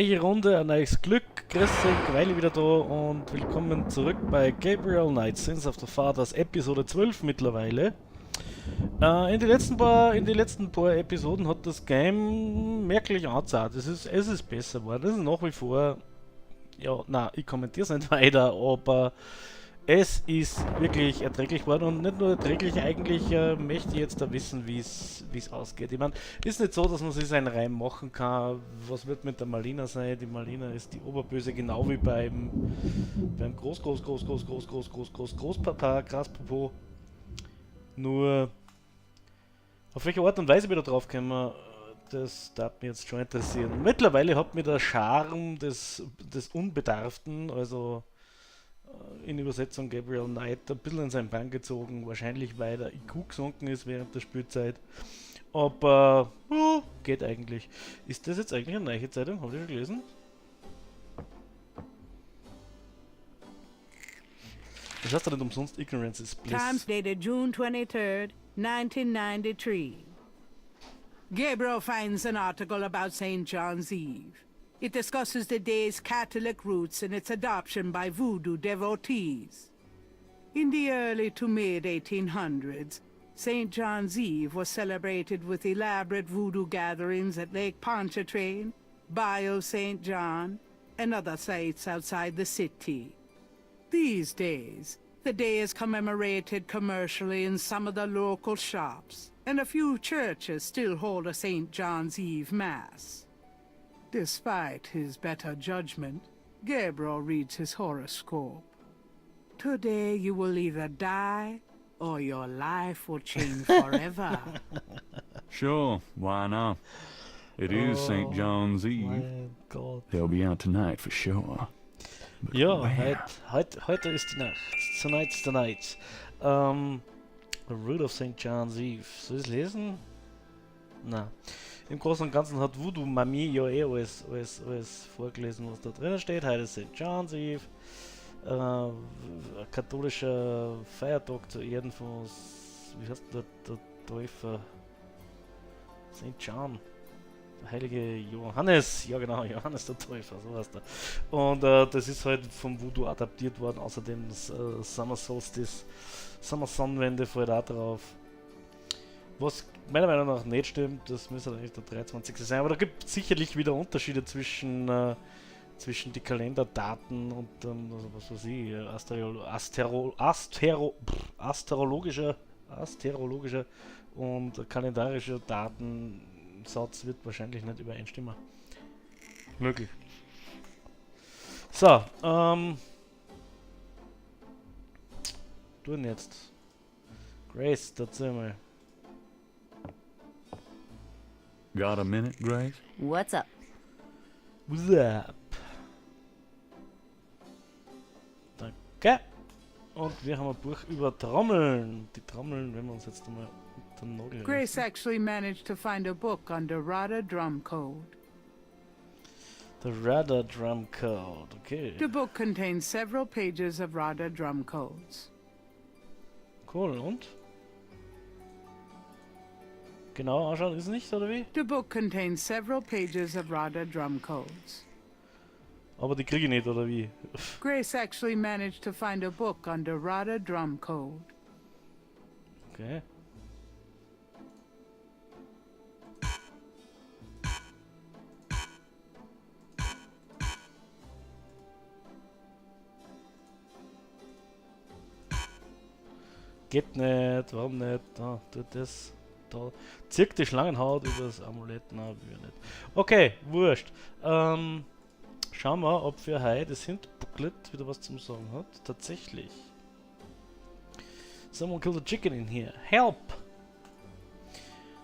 neue Runde, ein neues Glück. Grüß euch, Weily wieder da und willkommen zurück bei Gabriel Knights Sins of the Fathers, Episode 12 mittlerweile. In den letzten paar Episoden hat das Game merklich angezahlt. Es ist besser geworden. Es ist nach wie vor, ja, nein, ich kommentiere es nicht weiter, aber es ist wirklich erträglich geworden und nicht nur erträglich, eigentlich möchte ich jetzt da wissen, wie es ausgeht. Ich meine, ist nicht so, dass man sich seinen Reim machen kann, was wird mit der Marlina sein. Die Marlina ist die Oberböse, genau wie beim Großpapa, Graspopo. Nur, auf welche Art und Weise wir da drauf kommen, das darf mich jetzt schon interessieren. Mittlerweile hat mir der Charme des Unbedarften, also in Übersetzung Gabriel Knight, ein bisschen in seinen Bann gezogen, wahrscheinlich weil der IQ gesunken ist während der Spielzeit. Aber geht eigentlich. Ist das jetzt eigentlich eine neue Zeitung? Habt ihr schon gelesen? Das heißt ja nicht umsonst Ignorance is Bliss. Times dated June 23rd, 1993. Gabriel finds an article about St. John's Eve. It discusses the day's Catholic roots and its adoption by voodoo devotees. In the early to mid-1800s, St. John's Eve was celebrated with elaborate voodoo gatherings at Lake Pontchartrain, Bayou St. John, and other sites outside the city. These days, the day is commemorated commercially in some of the local shops, and a few churches still hold a St. John's Eve Mass. Despite his better judgment, Gabriel reads his horoscope. Today you will either die, or your life will change forever. Sure, why not? It is St. John's Eve. Mein Gott. They'll be out tonight for sure. But Ja, where? heute ist die Nacht. Tonight's the night. The Root of St. John's Eve. Soll ich es lesen? Na. Im Großen und Ganzen hat Voodoo Mami ja alles vorgelesen, was da drinnen steht. Heute ist St. John's Eve. Ein katholischer Feiertag zu Ehren von, wie heißt der Täufer? St. John. Der heilige Johannes, ja genau, Johannes der Täufer, so heißt er. Und das ist halt vom Voodoo adaptiert worden, außerdem das Summer Solstice, Summer Sonnenwende fällt auch drauf. Was meiner Meinung nach nicht stimmt, das müsste eigentlich der 23. sein, aber da gibt es sicherlich wieder Unterschiede zwischen die Kalenderdaten und dann, also was weiß ich, astrologischer und kalendarischer Datensatz wird wahrscheinlich nicht übereinstimmen. Möglich. So, du jetzt. Grace, erzähl mal. Got a minute, Grace? What's up? What's up? Danke. Und wir haben ein Buch über Trommeln. Die Trommeln, wenn wir uns jetzt einmal unter den Nagel Grace richten. actually managed to find a book under Rada Drum Code. The Radar Drum Code, okay. The book contains several pages of Rada drum codes. Cool, und? Genau anschauen ist nicht, oder wie? The book contains several pages of Rada drum codes. Aber die kriege ich nicht, oder wie? Grace actually managed to find a book under Rada drum code. Okay. Geht nicht, warum nicht? Da, tut das. Da. Zirkt die Schlangenhaut über das Amulett. Na, wir nicht. Okay, wurscht. Schauen wir, ob für heute das Hint-Booklet wieder was zum Sagen hat. Tatsächlich. Someone killed a chicken in here. Help!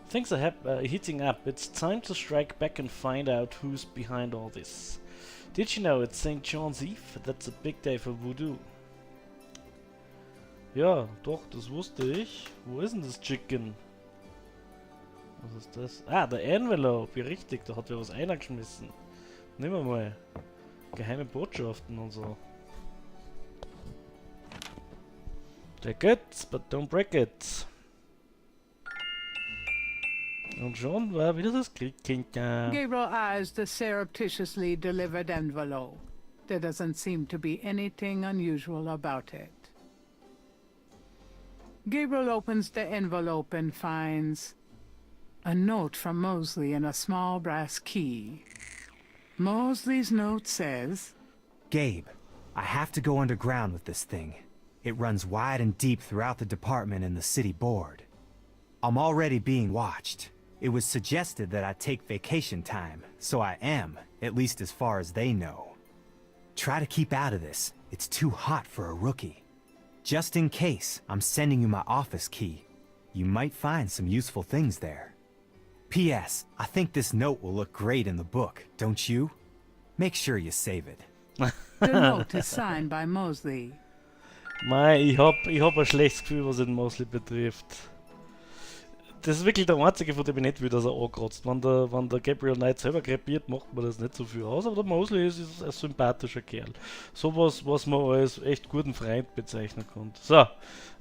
Things are heating up. It's time to strike back and find out who's behind all this. Did you know it's St. John's Eve? That's a big day for voodoo. Ja, doch, das wusste ich. Wo ist denn das Chicken? Was ist das? Ah, der Envelope. Ja, richtig, da hat wer was eingeschmissen. Nehmen wir mal. Geheime Botschaften und so. Take it, but don't break it. Und schon war wieder das Glückkind da. Gabriel eyes the surreptitiously delivered envelope. There doesn't seem to be anything unusual about it. Gabriel opens the envelope and finds a note from Mosley and a small brass key. Mosley's note says, Gabe, I have to go underground with this thing. It runs wide and deep throughout the department and the city board. I'm already being watched. It was suggested that I take vacation time, so I am, at least as far as they know. Try to keep out of this. It's too hot for a rookie. Just in case, I'm sending you my office key. You might find some useful things there. P.S. I think this note will look great in the book, don't you? Make sure you save it. the note is signed by Mosley. Mei, ich hab ein schlechtes Gefühl, was den Mosley betrifft. Das ist wirklich der einzige, von dem ich nicht will, dass er ankratzt. Wenn der Gabriel Knight selber krepiert, macht man das nicht so viel aus, aber der Mosley ist ein sympathischer Kerl. Sowas, was man als echt guten Freund bezeichnen kann. So,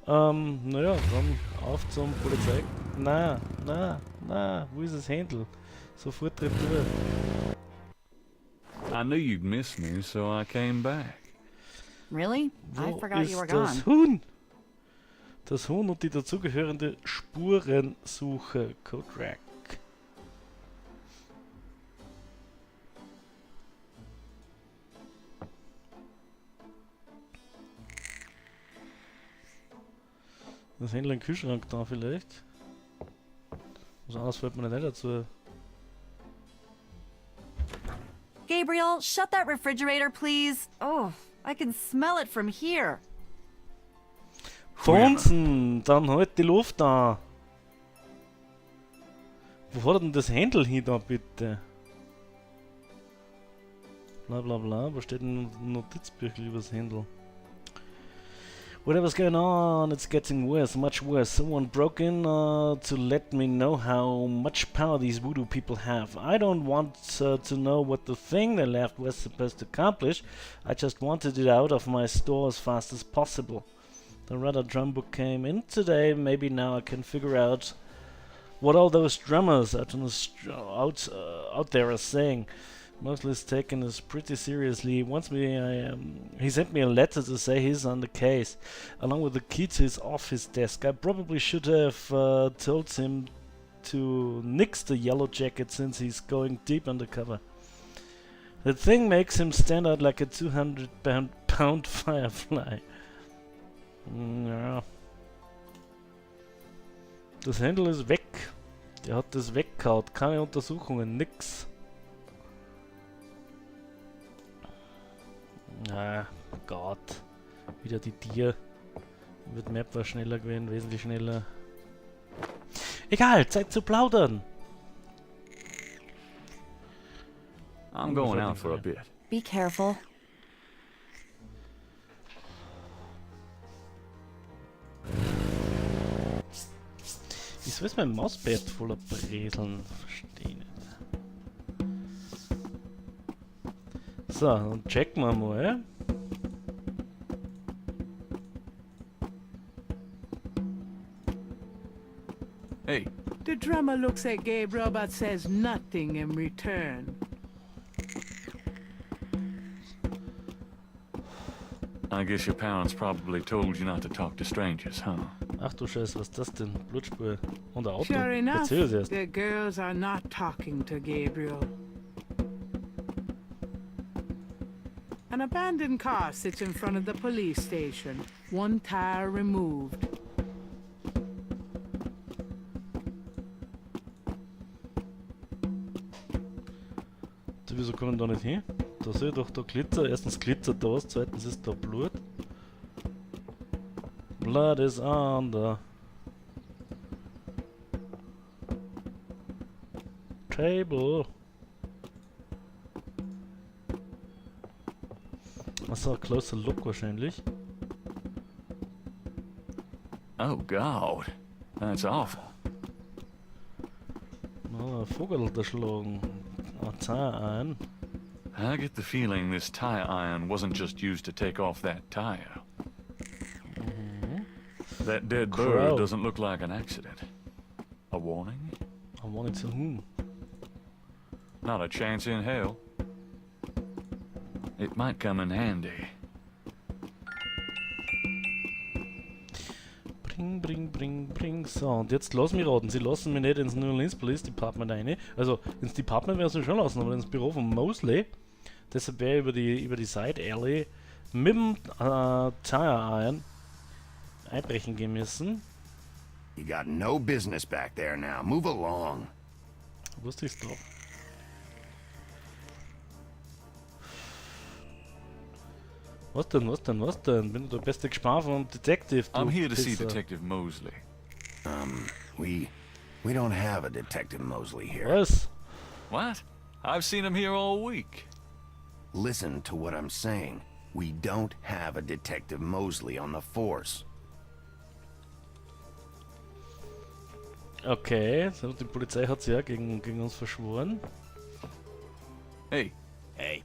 naja, dann auf zum Polizei. Na, wo ist das Händel? Sofort retour. I knew you'd miss me, so I came back. Really? I Wo forgot you were ist gone. das Huhn? Das Huhn und die dazugehörende Spurensuche. Codebrack. Das Händler im Kühlschrank da vielleicht. Was anderes fällt mir nicht dazu. Gabriel, shut that refrigerator, please. Oh, I can smell it from here. Fonsen, dann halt die Luft an. Wo hat er denn das Händel hin da bitte? Bla bla bla, wo steht denn ein Notizbüchel über das Händel? Whatever's going on, it's getting worse, much worse. Someone broke in to let me know how much power these voodoo people have. I don't want to know what the thing they left was supposed to accomplish. I just wanted it out of my store as fast as possible. The rather drum book came in today. Maybe now I can figure out what all those drummers out there are saying. Mostly is taken this pretty seriously. He sent me a letter to say he's on the case, along with the key to his office desk. I probably should have told him to nix the yellow jacket since he's going deep undercover. The thing makes him stand out like a 200-pound firefly. Ja. Das Händel ist weg. Der hat das weggehaut. Keine Untersuchungen, nix. Ah, Gott. Wieder die Tier. Wird Map war schneller gewesen, wesentlich schneller. Egal, Zeit zu plaudern. I'm going out for a bit. Be careful. Wieso ist mein Mausbett voller Breseln? Verstehe nicht. So, dann checken wir mal. Hey, The drummer looks at Gabriel but says nothing in return. I guess your parents probably told you not to talk to strangers, huh? Ach du Scheiße, was ist das denn? Blutspur. Und ein Auto. Sure enough, Erzähl es erst. the girls are not talking to Gabriel. An abandoned car sits in front of the police station, one tire removed. Wieso kommen da nicht hin? Da sehe ich doch da Glitzer. Erstens glitzert da was, zweitens ist da Blut. Blood is on the table. Achso, ein closer look wahrscheinlich. Oh, God. That's awful. Oh, ein Vogel erschlagen. Ein Zahn. I get the feeling this tire iron wasn't just used to take off that tire. That dead Crow. bird doesn't look like an accident. A warning? A I wanted to... Not a chance in hell. It might come in handy. Bring. So, und jetzt lass mich raten. Sie lassen mich nicht ins New Orleans Police Department rein. Also, ins Department werden sie schon lassen, aber ins Büro von Mosley. Deshalb wäre über die Side Alley mit dem Tire Iron einbrechen gehen müssen. You got no business back there now. Move along. Wusste ich's doch. Was denn? Bin du der beste Gespann vom Detective, du I'm here to see Pisser. Detective Mosley. We don't have a Detective Mosley here. Was? What? I've seen him here all week. Listen to what I'm saying. We don't have a Detective Mosley on the force. Okay, so die Polizei hat sich ja gegen uns verschworen. Hey, Hey,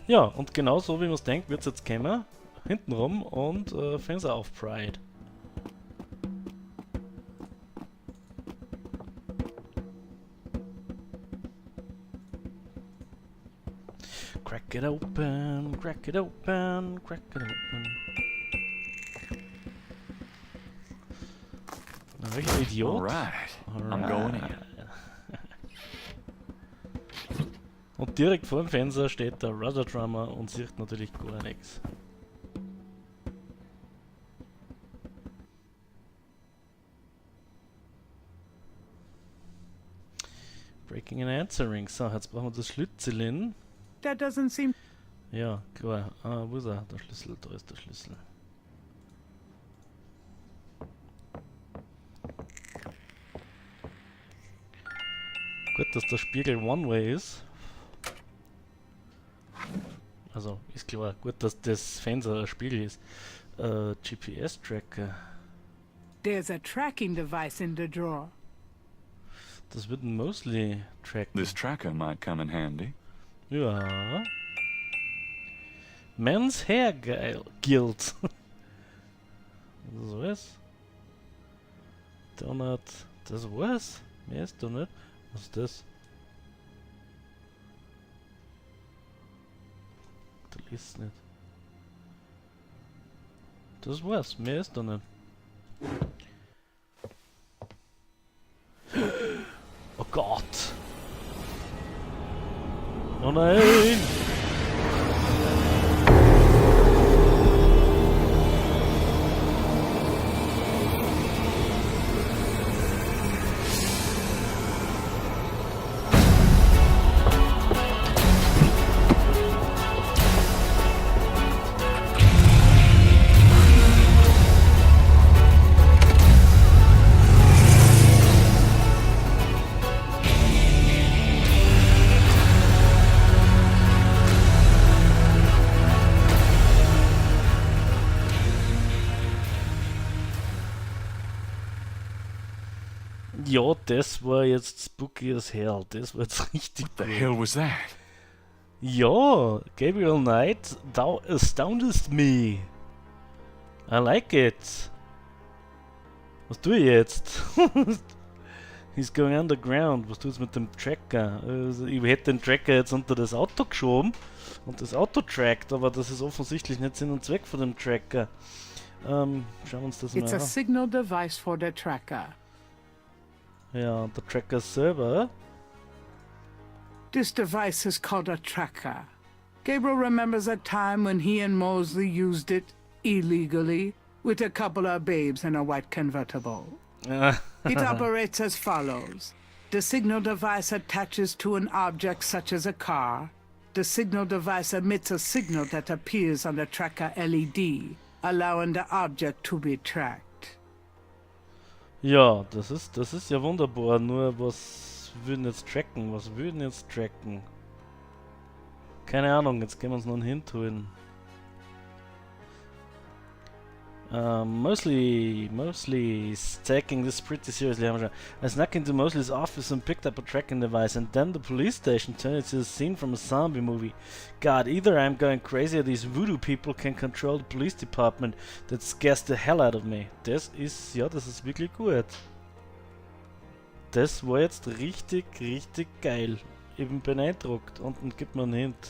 Ja, und genau so wie man es denkt, wird es jetzt kommen. Hintenrum und Fenster auf Pride. Crack it open, crack it open, crack it open. Na, welcher Idiot. alright. I'm going in. Und direkt vor dem Fenster steht der Rudder Drummer und sieht natürlich gar nichts. Breaking and answering. So, jetzt brauchen wir das Schlüsselin. That doesn't seem... Ja, klar. Wo ist er? Der Schlüssel. Da ist der Schlüssel. Gut, dass der Spiegel One-Way ist. Also, ist klar. Gut, dass das Fenster ein Spiegel ist. GPS-Tracker. There's a tracking device in the drawer. Das wird mostly tracken. This tracker might come in handy. Ja. Men's Hair Guild. Das war's. Donut. Das war's. Mehr ist doch nicht. Was ist das? Du liest nicht. Das war's. Mehr ist doch nicht. Oh Gott. Oh nein. Ja, das war jetzt spooky as hell. Das war jetzt richtig The cool. hell was that? Ja, Gabriel Knight, thou astoundest me. I like it. Was tue ich jetzt? He's going underground. Was tut's mit dem Tracker? Also, ich hätte den Tracker jetzt unter das Auto geschoben und das Auto trackt, aber das ist offensichtlich nicht Sinn und Zweck von dem Tracker. Schauen wir uns das It's mal a an. signal device for the tracker. Ja, der Tracker selber. This device is called a tracker. Gabriel remembers a time when he and Mosley used it illegally with a couple of babes in a white convertible. It operates as follows. The signal device attaches to an object such as a car. The signal device emits a signal that appears on the tracker LED, allowing the object to be tracked. Ja, das ist ja wunderbar, nur was würden jetzt tracken? Was würden jetzt tracken? Keine Ahnung, jetzt können wir uns noch hin tun. Mostly is taking this pretty seriously. I snuck into Mosley's office and picked up a tracking device, and then the police station turned into a scene from a zombie movie. God, either I'm going crazy or these voodoo people can control the police department. That scares the hell out of me. Das ist wirklich gut. Das war jetzt richtig, richtig geil. Ich bin beeindruckt. Unten gibt man einen Hint.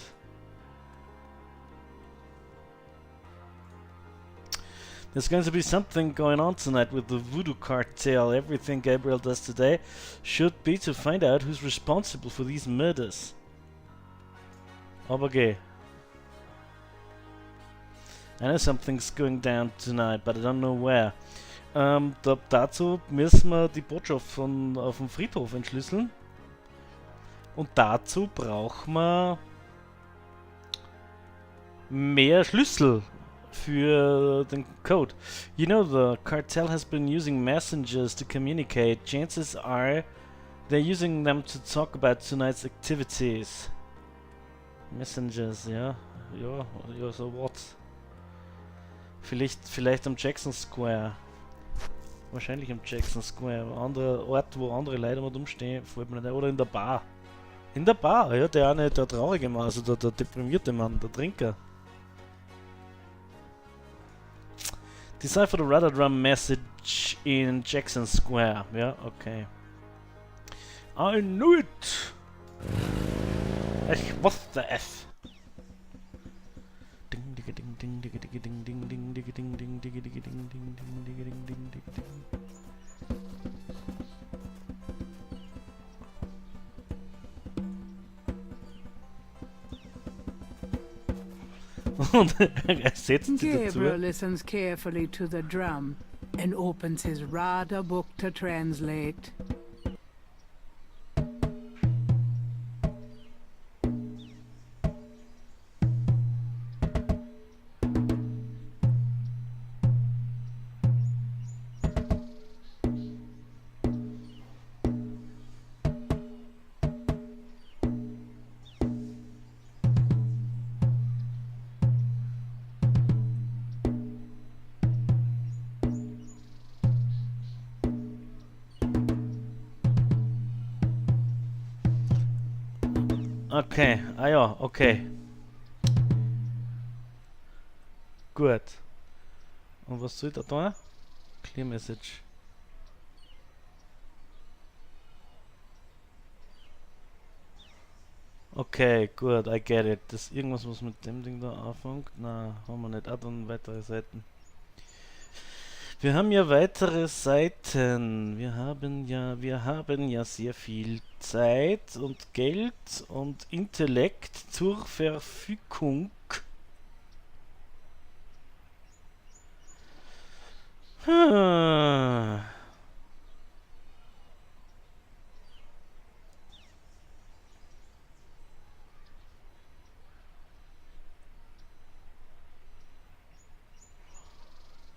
There's going to be something going on tonight with the voodoo cartel. Everything Gabriel does today should be to find out who's responsible for these murders. Aber geh. I know something's going down tonight, but I don't know where. Dazu müssen wir die Botschaft auf dem Friedhof entschlüsseln. Und dazu brauchen wir mehr Schlüssel für den Code. You know, the cartel has been using messengers to communicate. Chances are they're using them to talk about tonight's activities. Messengers, ja. Ja, so what? Vielleicht am Jackson Square. Wahrscheinlich am Jackson Square. Anderer Ort, wo andere Leute mal rumstehen, fällt mir nicht ein. Oder in der Bar. In der Bar, ja, der eine, der traurige Mann, also der deprimierte Mann, der Trinker. Decipher the Radar Drum message in Jackson Square. Ja, okay. I knew it! Ich wusste es! Ding ding ding ding ding ding ding ding ding ding ding ding ding ding ding ding ding ding ding ding. Und er setzt sie dazu. Gabriel listens carefully to the drum and opens his radar book to translate. Okay, ah ja, okay. Gut. Und was soll da tun? Clear Message. Okay, gut, I get it. Das ist irgendwas, was mit dem Ding da anfängt? Na, haben wir nicht. Ah, dann weitere Seiten. Wir haben ja weitere Seiten. Wir haben ja sehr viel Zeit und Geld und Intellekt zur Verfügung.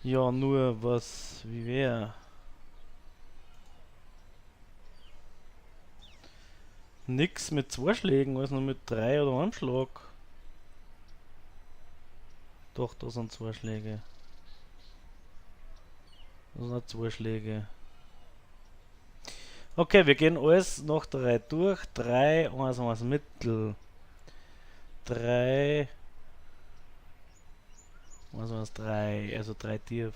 Ja, nur was, wie wäre? Nix mit 2 Schlägen, also nur mit 3 oder einem Schlag. Doch, da sind 2 Schläge. Das sind 2 Schläge. Okay, wir gehen alles nach 3 durch. 3, 1, 1 Mittel. 3. 1, 1, 3, also 3 tief.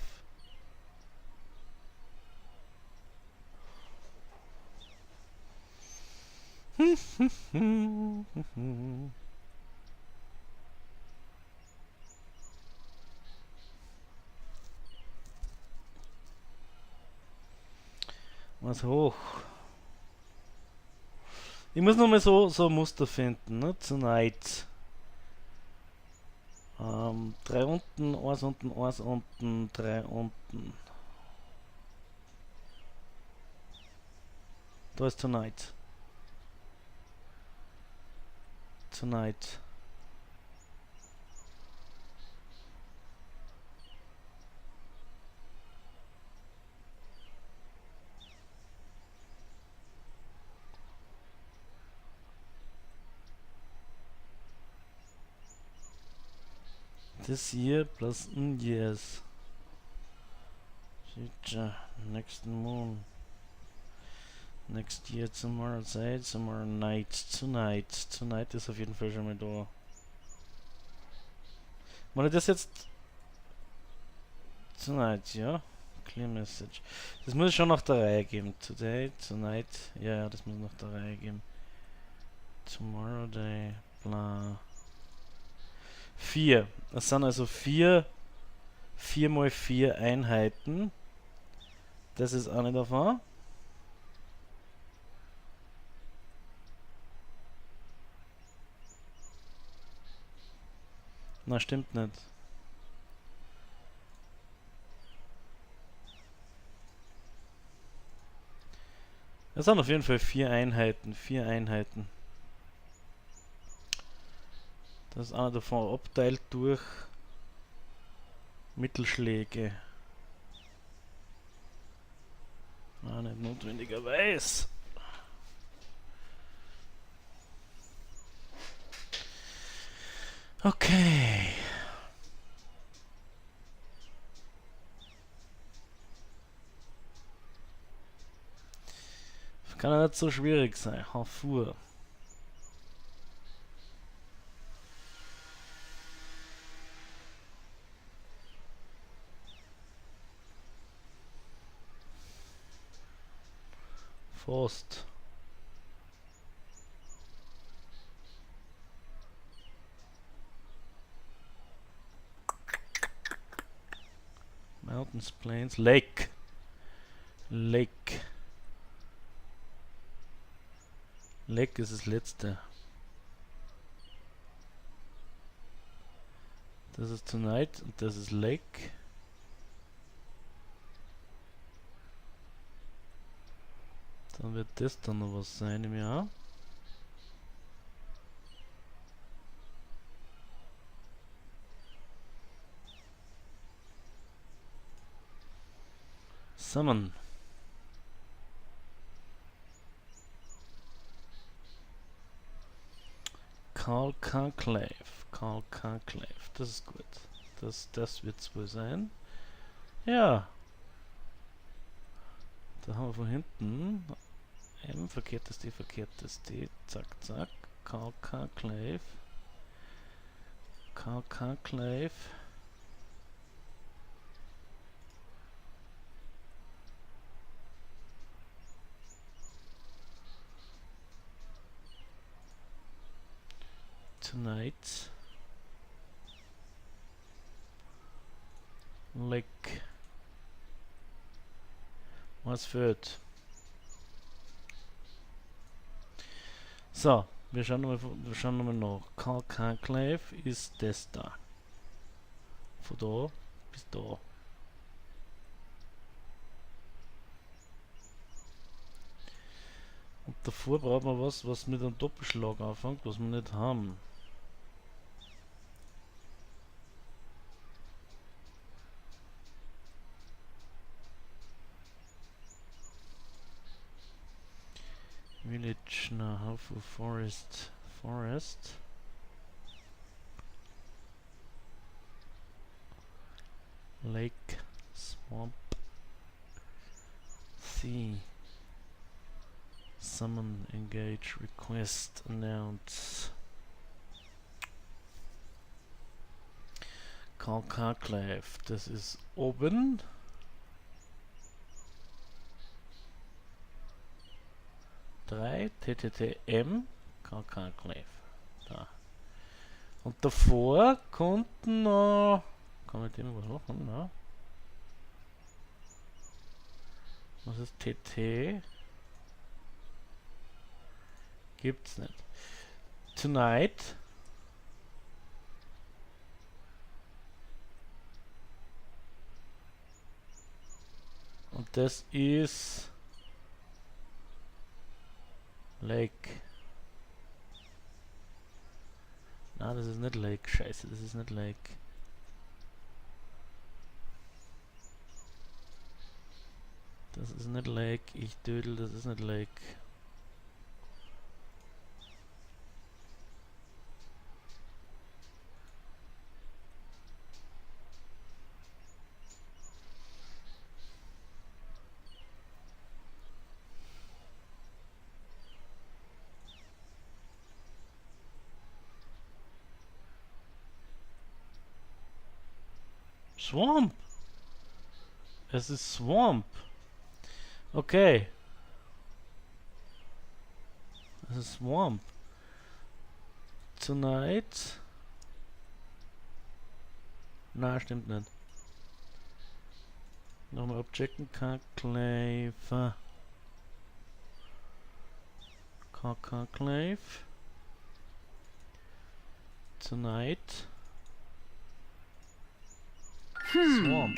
Was hoch. Ich muss noch mal so ein Muster finden, ne? Tonight. 3 unten, 1 unten, 1 unten, 3 unten. Da ist Tonight. Tonight. This year plus years. Future, next moon. Next year, tomorrow day, tomorrow night, tonight. Tonight ist auf jeden Fall schon mal da. Wenn ich das jetzt... Tonight, ja. Clear Message. Das muss schon nach der Reihe geben. Today, tonight. Ja, ja, das muss nach der Reihe geben. Tomorrow day, bla. 4. Das sind also 4 mal 4 Einheiten. Das ist eine davon. Na, stimmt nicht. Das sind auf jeden Fall 4 Einheiten. 4 Einheiten. Das ist einer davon abteilt durch Mittelschläge. Ah, nicht notwendigerweise. Okay. Kann ja nicht so schwierig sein. Harfur. Forst. Mountains, Plains, Lake. Lake. Lake ist das letzte. Das ist Tonight und das ist Lake. Dann wird das dann noch was sein im Jahr. Summon. Carl Conclave. Carl Conclave. Das ist gut. Das wird es wohl sein. Ja. Da haben wir von hinten verkehrtes D. Zack, zack. Carl Conclave. Carl Conclave. Tonight. Lake. Was fehlt? So, wir schauen nochmal nach. Carl Conclave ist das da. Von da bis da. Und davor brauchen wir was mit einem Doppelschlag anfängt, was wir nicht haben. Village, na, Harfur Forest. Lake, Swamp, Sea, Summon, Engage, Request, Announce. Carl Conclave, das ist oben. TTTM, Carl Conclave. Da. Und davor konnten noch. Kann man mit dem was machen? Na? Was ist TT? Gibt's nicht. Tonight. Und das ist Lake. Na, das ist nicht Lake. Scheiße, das ist nicht Lake. Das ist nicht Lake. Ich dödel, das ist nicht Lake. Swamp. Es ist Swamp. Okay. Es ist Swamp. Tonight. Na, stimmt nicht. Nochmal abchecken. Conclave. Conclave. Tonight. Swamp.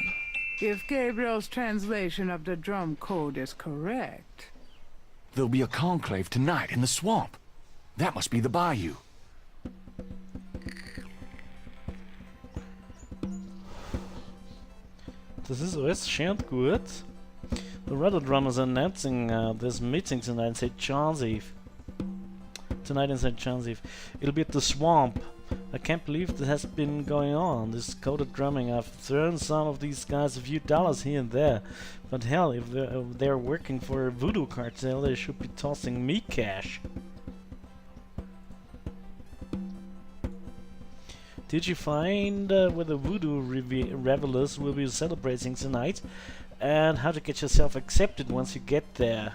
If Gabriel's translation of the drum code is correct, There'll be a conclave tonight in the swamp. That must be the bayou. Das ist alles schön und gut. The Rattle Drum is announcing this meeting tonight in St. John's Eve. Tonight in St. John's Eve. It'll be at the swamp. I can't believe this has been going on. This coded drumming. I've thrown some of these guys a few dollars here and there. But hell, if they're working for a voodoo cartel, they should be tossing me cash. Did you find where the voodoo revelers will be celebrating tonight? And how to get yourself accepted once you get there?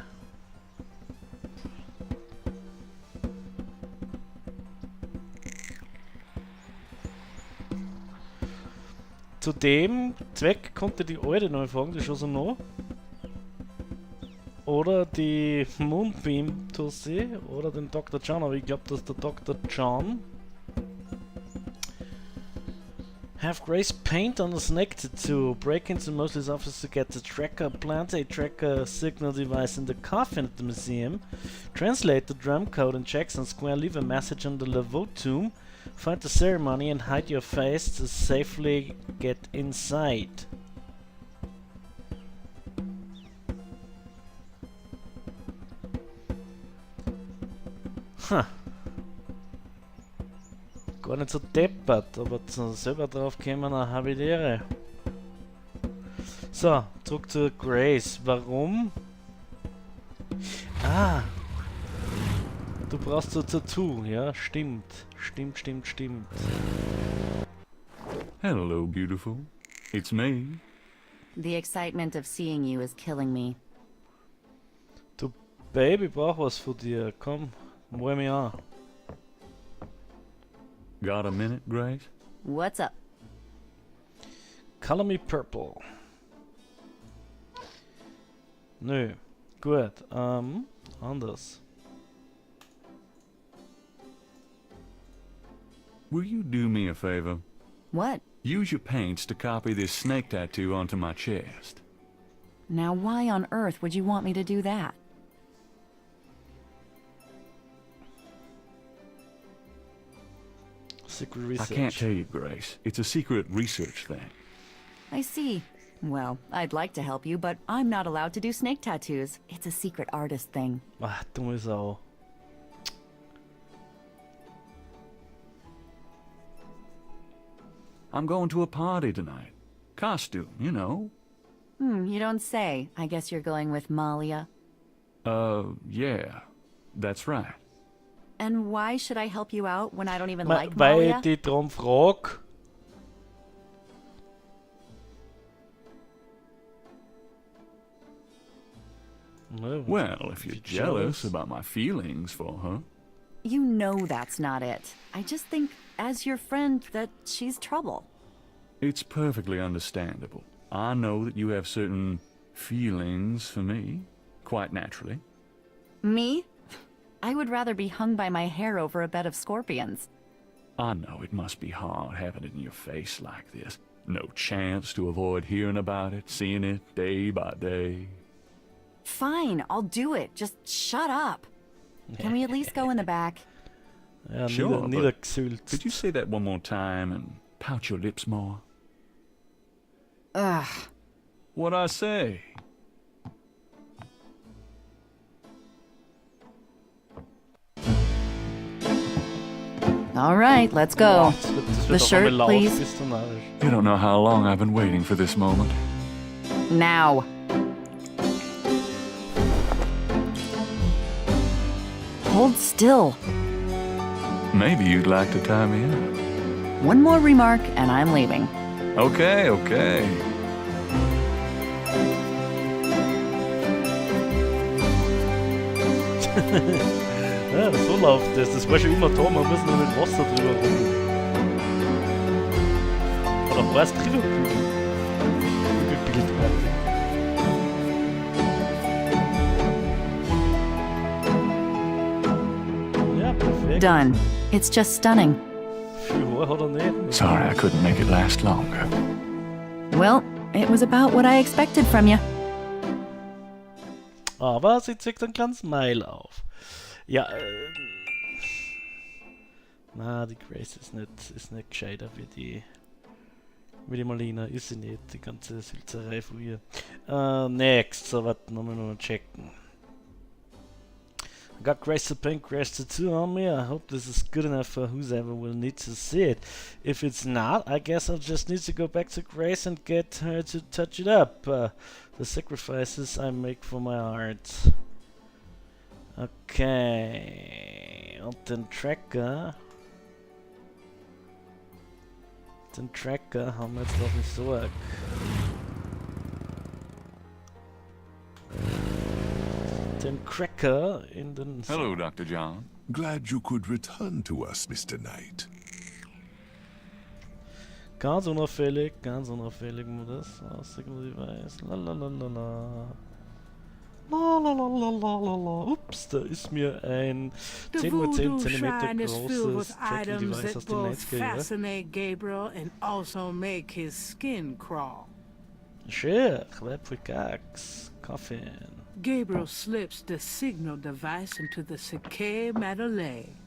Zu dem Zweck konnte die alte neu fragen, die schon so noch. Oder die Moonbeam-Tussi oder den Dr. John, aber ich glaube, das ist der Dr. John. Have Grace paint on a snake tattoo. Break into Mosley's office to get the tracker. Plant a tracker signal device in the coffin at the museum. Translate the drum code in Jackson Square. Leave a message on the Laveau tomb. Find the ceremony and hide your face to safely get inside. Huh. Gar nicht so deppert, aber selber drauf kämen, eine Habitäre. So, zurück zu Grace. Warum? Ah! Du brauchst so Tattoo, ja? Stimmt. Stimmt. Hello, beautiful. It's me. The excitement of seeing you is killing me. Du Baby, brauch was von dir. Komm, ruh mich an. Got a minute, Grace? What's up? Color me purple. Nö. Gut. Anders. Will you do me a favor? What? Use your paints to copy this snake tattoo onto my chest. Now why on earth would you want me to do that? Secret research. I can't tell you, Grace. It's a secret research thing. I see. Well, I'd like to help you, but I'm not allowed to do snake tattoos. It's a secret artist thing. Ah, dumme Sau. I'm going to a party tonight. Costume, you know. You don't say. I guess you're going with Malia. Yeah. That's right. And why should I help you out when I don't even Weil like Malia? ich dich drum frag. No, Well, if you're jealous about my feelings for her. You know that's not it. I just think, as your friend, that she's trouble. It's perfectly understandable. I know that you have certain feelings for me, quite naturally. Me? I would rather be hung by my hair over a bed of scorpions. I know it must be hard having it in your face like this. No chance to avoid hearing about it, seeing it day by day. Fine, I'll do it. Just shut up. Can we at least go in the back? Ja, Sure, but niedergesülzt. could you say that one more time and pout your lips more? Ugh. What'd I say? All right, let's go. Das wird The auch shirt, einmal laut, please. bist du narrisch. You don't know how long I've been waiting for this moment. Now. Hold still. Maybe you'd like to tie me up. One more remark and I'm leaving. Okay. Ja, so läuft das. Das war schon immer da, man muss nur mit Wasser drüber rum. Oder war es drüber Bildwertig. Ja, perfekt. Done. It's just stunning. Viel Haar hat er nicht. Sorry I couldn't make it last longer. Well, it was about what I expected from you. Aber sie zeigt ein kleines Smile auf. Ja, na, die Grace ist nicht gescheiter wie die Marlena. Ist sie nicht, die ganze Silzerei von ihr. Next, so warte, nochmal noch checken. I got Grace the Pink, Grace the 2 on me. I hope this is good enough for whoever will need to see it. If it's not, I guess I'll just need to go back to Grace and get her to touch it up. The sacrifices I make for my art. Okay. Und den Tracker. Den Tracker haben wir jetzt noch nicht so arg. Den Cracker in den... Hello, Dr. John. Glad you could return to us, Mr. Knight. Ganz unauffällig muss das. Signal Device. Lalalala. Lalalala. Ups, da ist mir ein The 10 x 10 voodoo cm shrine is filled großes with Tracking items Device that aus den both 90er Jahren. fascinate Gabriel and also make his skin crawl. Schön, Webfrikax, Kaffee. Gabriel slips the signal device into the Sake Madeleine.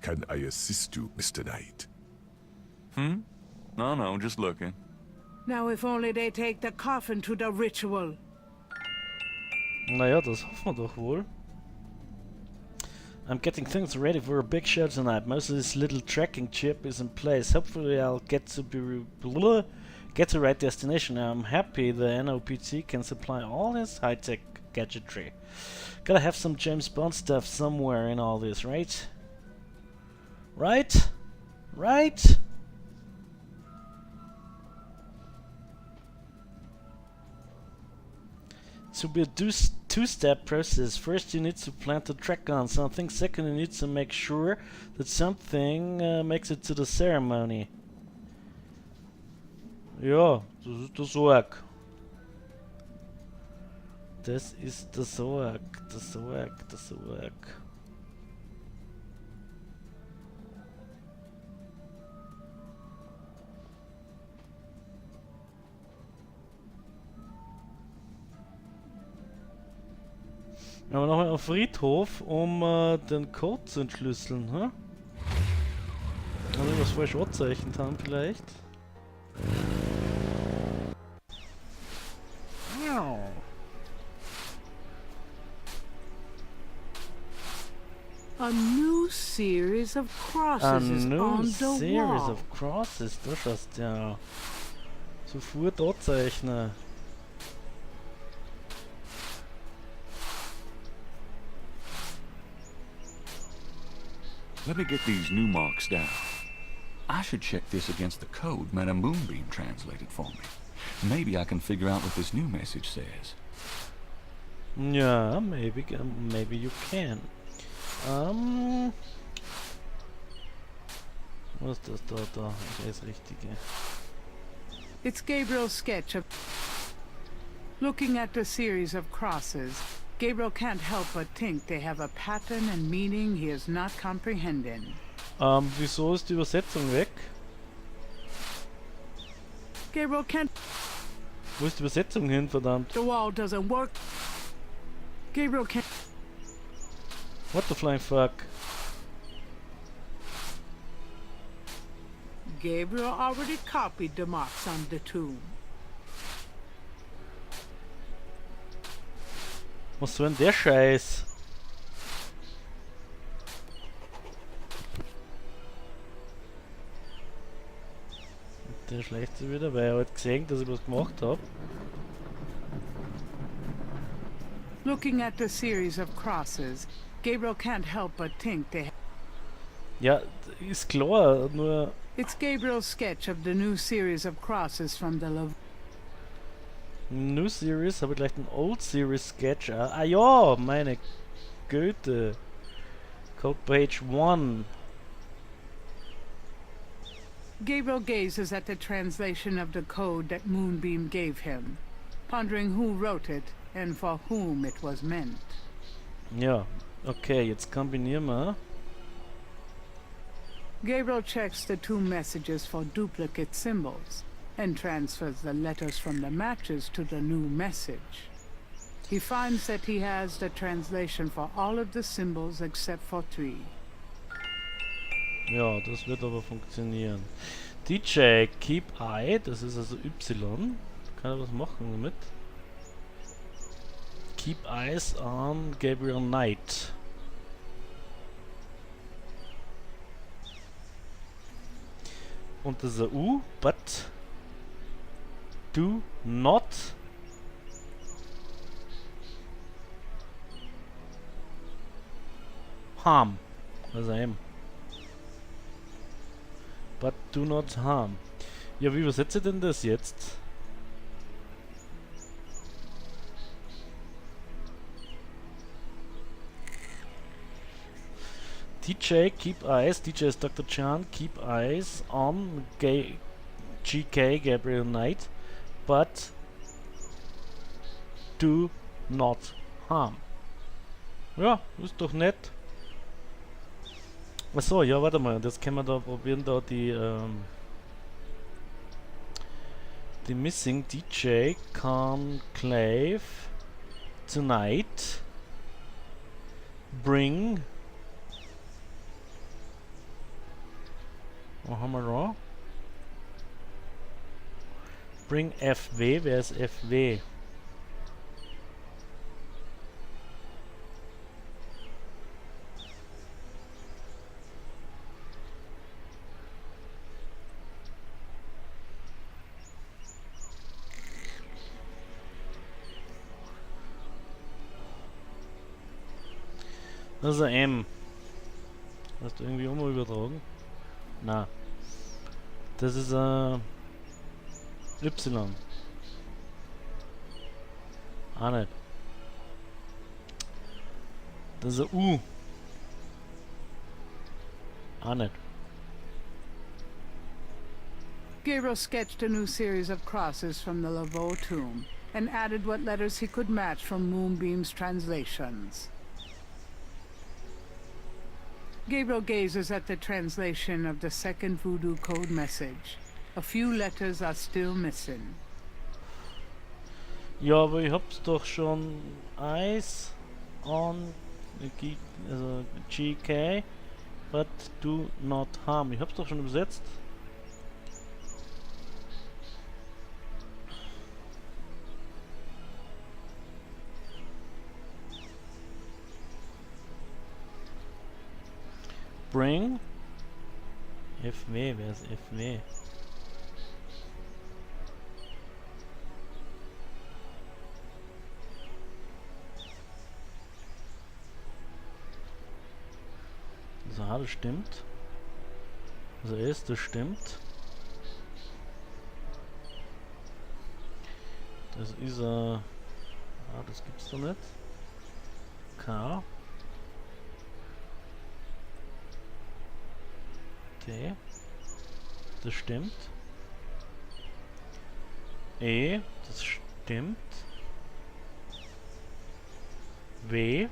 Can I assist you, Mr. Knight? No, just looking. Now if only they take the coffin to the ritual. Naja, das hoffen wir doch wohl. I'm getting things ready for a big show tonight. Most of this little tracking chip is in place. Hopefully I'll get to the right destination. I'm happy the NOPT can supply all this high-tech gadgetry. Gotta have some James Bond stuff somewhere in all this, right? Right? Right? It will be a two-step process. First you need to plant the track on something. Second you need to make sure that something makes it to the ceremony. Ja, das ist der Sorg. Das ist der Sorg, der Sorg, der Sorg. Aber nochmal auf Friedhof, um den Code zu entschlüsseln, hä? Haben wir was falsch angezeichnet haben vielleicht? A new series of crosses A is new on the series wall. of crosses, das heißt ja sofort anzeichnen. Let me get these new marks down. I should check this against the code Madame Moonbeam translated for me. Maybe I can figure out what this new message says. Ja, maybe you can. Was ist das da? Das ist das Richtige. It's Gabriel's sketch of... Looking at the series of crosses, Gabriel can't help but think they have a pattern and meaning he is not comprehending. Wieso ist die Übersetzung weg? Gabriel can't... Wo ist die Übersetzung hin, verdammt? The wall doesn't work. Gabriel can't... What the flying fuck? Gabriel already copied the marks on the tomb. Was soll denn der Scheiß? Der schleicht sich wieder, weil er hat gesehen, dass ich was gemacht habe. Looking at the series of crosses, Gabriel can't help but think they... Ja, ist klar, nur... It's Gabriel's sketch of the new series of crosses from the New Series, habe ich gleich den Old Series Sketch. Ah ja, meine Goethe. Code page 1. Gabriel gazes at the translation of the code that Moonbeam gave him, pondering who wrote it and for whom it was meant. Ja, okay, jetzt kombinieren wir. Gabriel checks the two messages for duplicate symbols and transfers the letters from the matches to the new message. He finds that he has the translation for all of the symbols except for 3. Ja, das wird aber funktionieren. DJ Keep Eye, das ist also Y. Kann er was machen damit? Keep Eyes on Gabriel Knight. Und das ist ein U, but do not harm. Also M. But do not harm. Ja, wie übersetze ich denn das jetzt? DJ, keep eyes, DJ is Dr. Chan, keep eyes on GK, Gabriel Knight, but do not harm. Ja, ist doch nett. Achso, ja, warte mal, das können wir da probieren, da die Missing DJ Conclave Tonight Bring. Was haben wir da? Bring FW, wer ist FW? Das ist ein M. Hast du irgendwie auch mal übertragen? Na. Das ist ein Y. Auch nicht. Das ist ein U. Auch nicht. Gabriel sketched a new series of crosses from the Laveau tomb and added what letters he could match from Moonbeam's translations. Gabriel gazes at the translation of the second voodoo code message. A few letters are still missing. Ja, aber ich hab's doch schon Eyes on also GK, but do not harm. Ich hab's doch schon übersetzt. Bring FW, wer ist FW? So, das stimmt. Also das stimmt. Das ist das gibt's doch nicht. K. T. Das stimmt. E. Das stimmt. W.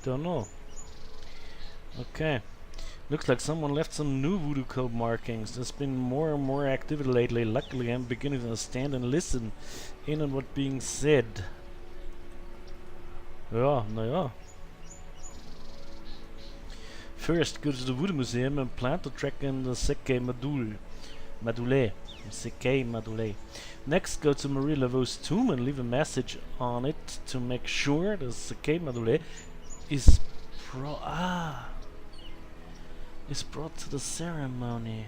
Don't know. Okay. Looks like someone left some new voodoo code markings. There's been more and more activity lately. Luckily, I'm beginning to understand and listen in on what's being said. Ja, naja. First, go to the Voodoo Museum and plan to track in the Seke Madule. Seke Madule. Next, go to Marie Laveau's tomb and leave a message on it to make sure the Seke Madule is brought to the ceremony.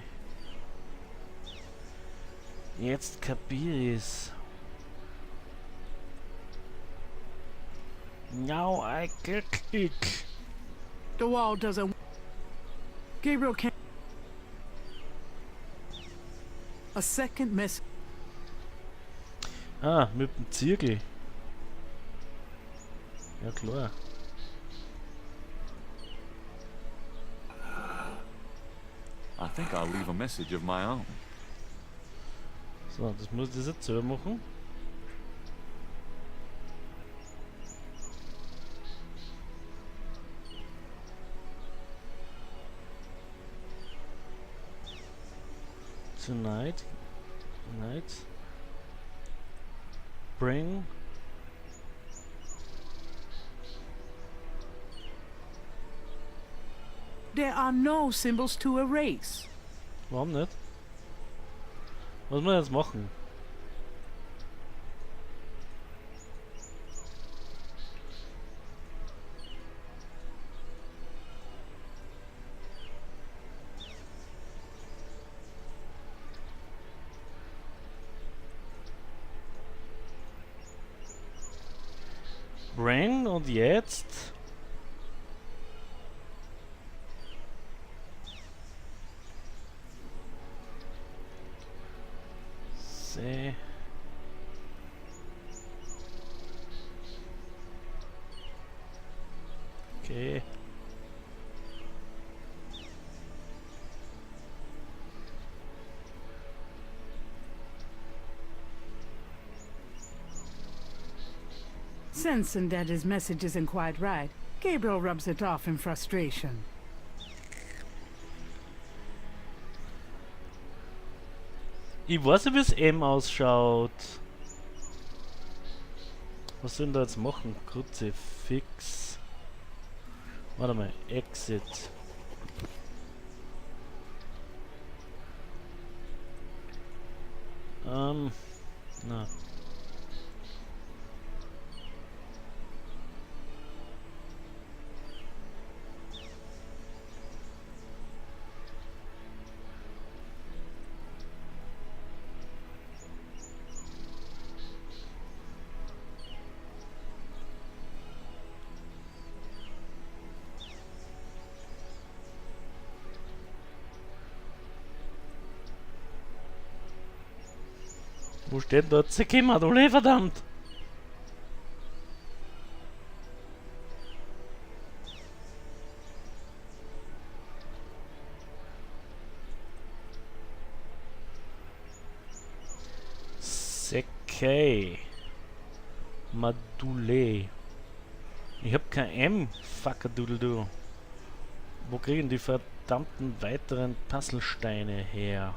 Jetzt kapier ich's. Now I get it. The wall doesn't... Gabriel can't... A second message... Ah, mit dem Zirkel. Ja klar. I think I'll leave a message of my own. So, das muss ich jetzt selber machen. Tonight. Bring. There are no symbols to erase. Warum nicht? Was muss ich jetzt machen? Bring und jetzt. See. Okay. Sensing that his message isn't quite right, Gabriel rubs it off in frustration. Ich weiß nicht, wie es M ausschaut. Was sollen da jetzt machen? Kruzifix. Warte mal, Exit. Na. Wo steht dort Sekima-Dole, verdammt? Sekei. Madule. Ich hab kein M. Fuckadoodle-doo. Wo kriegen die verdammten weiteren Puzzlesteine her?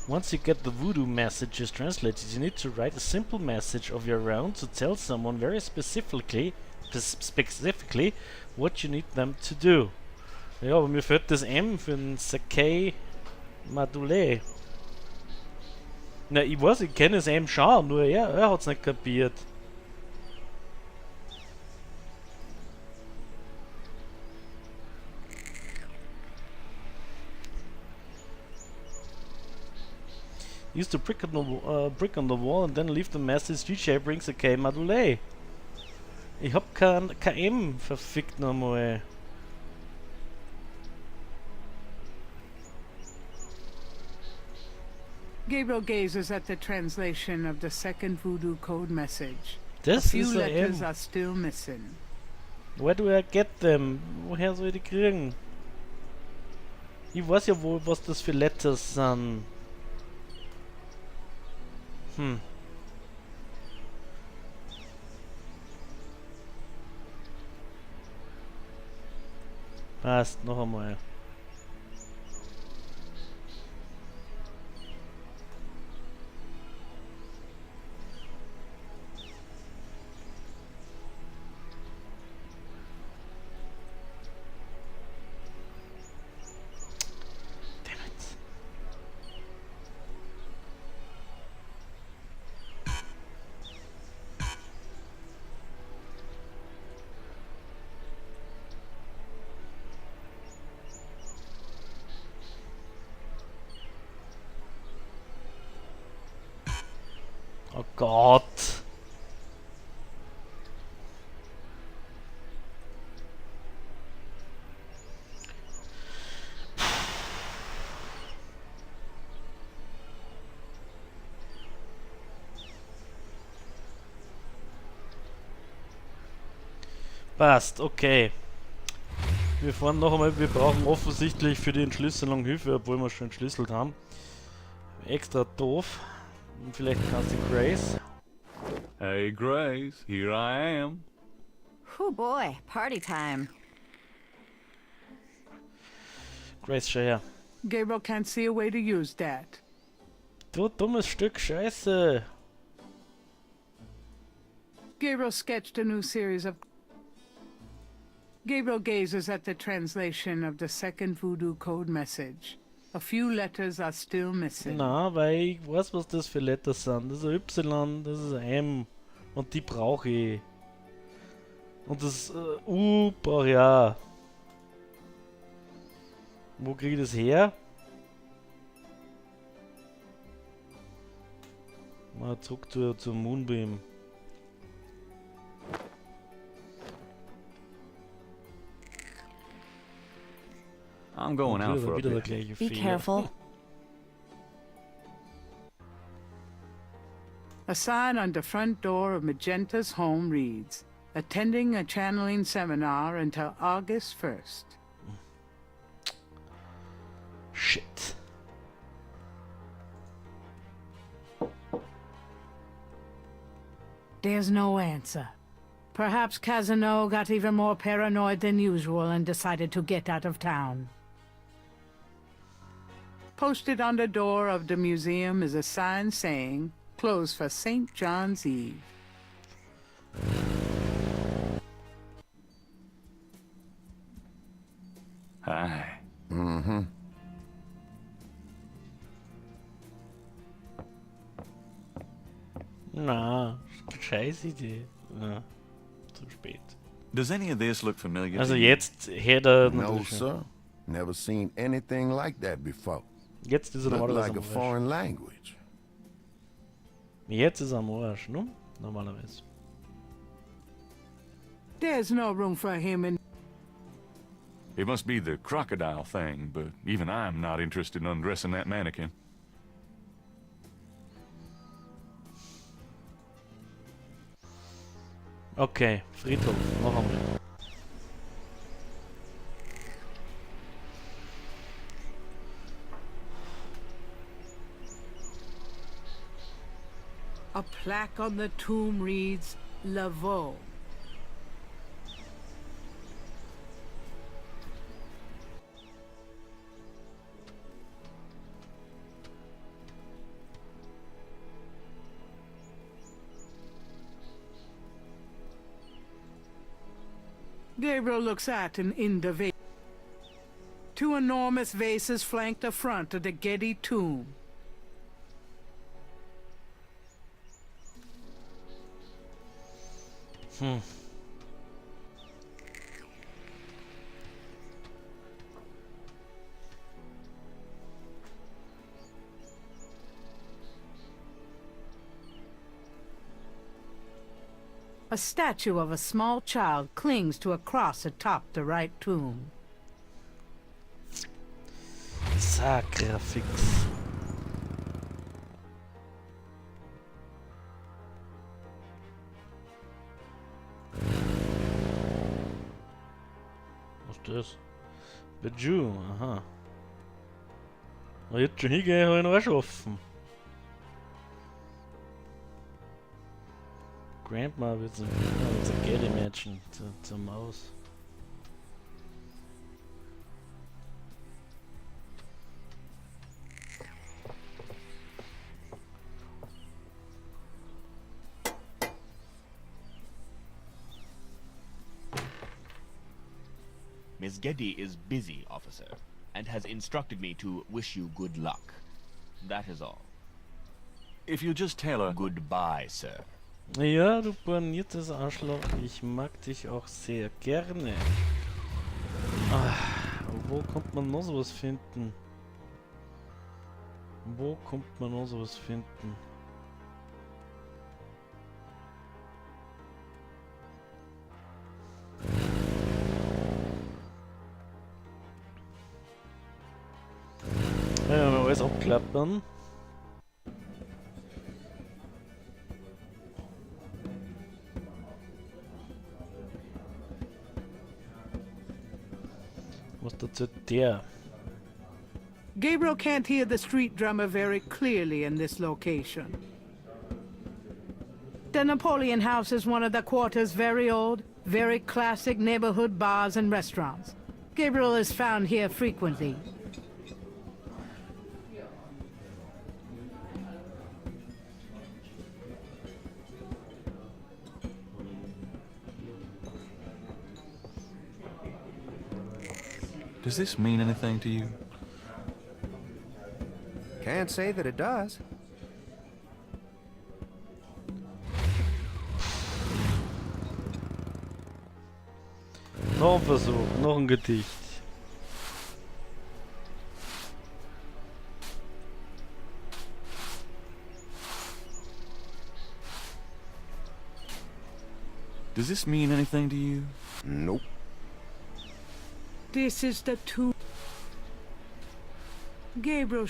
Once you get the voodoo messages translated, you need to write a simple message of your own to tell someone very specifically what you need them to do. Ja, aber mir fehlt das M für den Sekei Madule. Na, ich weiß, ich kenne das M schon, nur er hat's nicht kapiert. Use the brick on the wall and then leave the message DJ brings a K Madule. Ich hab kein M, verfickt nochmal. Gabriel gazes at the translation of the second voodoo code message. Das A few ist ein letters M. are still missing. Where do I get them? Woher soll ich die kriegen? Ich weiß ja wohl, was das für Letters sind. Passt, noch einmal. Damn it. Oh Gott. Passt, okay. Wir fahren noch einmal, wir brauchen offensichtlich für die Entschlüsselung Hilfe, obwohl wir schon entschlüsselt haben. Extra doof. Vielleicht kannst du Grace. Hey, Grace, here I am. Oh boy, party time. Grace, schau her. Gabriel can't see a way to use that. Du dummes Stück Scheiße. Gabriel sketched a new series of... Gabriel gazes at the translation of the second voodoo code message. A few letters are still missing. Na, weil ich weiß, was das für Letters sind. Das ist ein Y, das ist ein M. Und die brauche ich. Und das U brauche ich auch. Wo kriege ich das her? Mal zurück zur Moonbeam. I'm going out for a Wieder der bit. gleiche Be Fehler. careful. A sign on the front door of Magenta's home reads, attending a channeling seminar until August 1st. Shit. There's no answer. Perhaps Casino got even more paranoid than usual and decided to get out of town. Posted on the door of the museum is a sign saying, closed for St. John's Eve. Hi. Na, scheiß Idee. Ja, zu spät. Does any of this look familiar Also to you? jetzt hätte er No, natürlich schon. sir. Never seen anything like that before. Jetzt ist er Look normalerweise like a am Arsch. foreign language. Jetzt ist er am Arsch, ne? Normalerweise. There's no room for him in... It must be the crocodile thing, but even I'm not interested in undressing that mannequin. Okay, Friedhof, noch einmal. A plaque on the tomb reads, Laveau. Gabriel looks at and in the vase. Two enormous vases flank the front of the Getty tomb. A statue of a small child clings to a cross atop the right tomb. Sakrafix. Was ist das? Bejou, aha. Jetzt schon hingehen, habe ich noch was offen. Grandma wird so ein Getty-Mädchen zur Maus. Miss Geddy is busy, officer, and has instructed me to wish you good luck. That is all. If you just tell her... Goodbye, sir. Ja, du borniertes Arschloch, ich mag dich auch sehr gerne. Wo kommt man noch sowas finden? Wo kommt man noch sowas finden? Ja, mal alles abklappern. Was dazu der? Gabriel can't hear the street drummer very clearly in this location. The Napoleon House is one of the quarter's very old, very classic neighborhood bars and restaurants. Gabriel is found here frequently. Does this mean anything to you? Can't say that it does. Noch ein Versuch, noch ein Gedicht. Does this mean anything to you? Nope. This is the tomb. Gabriel.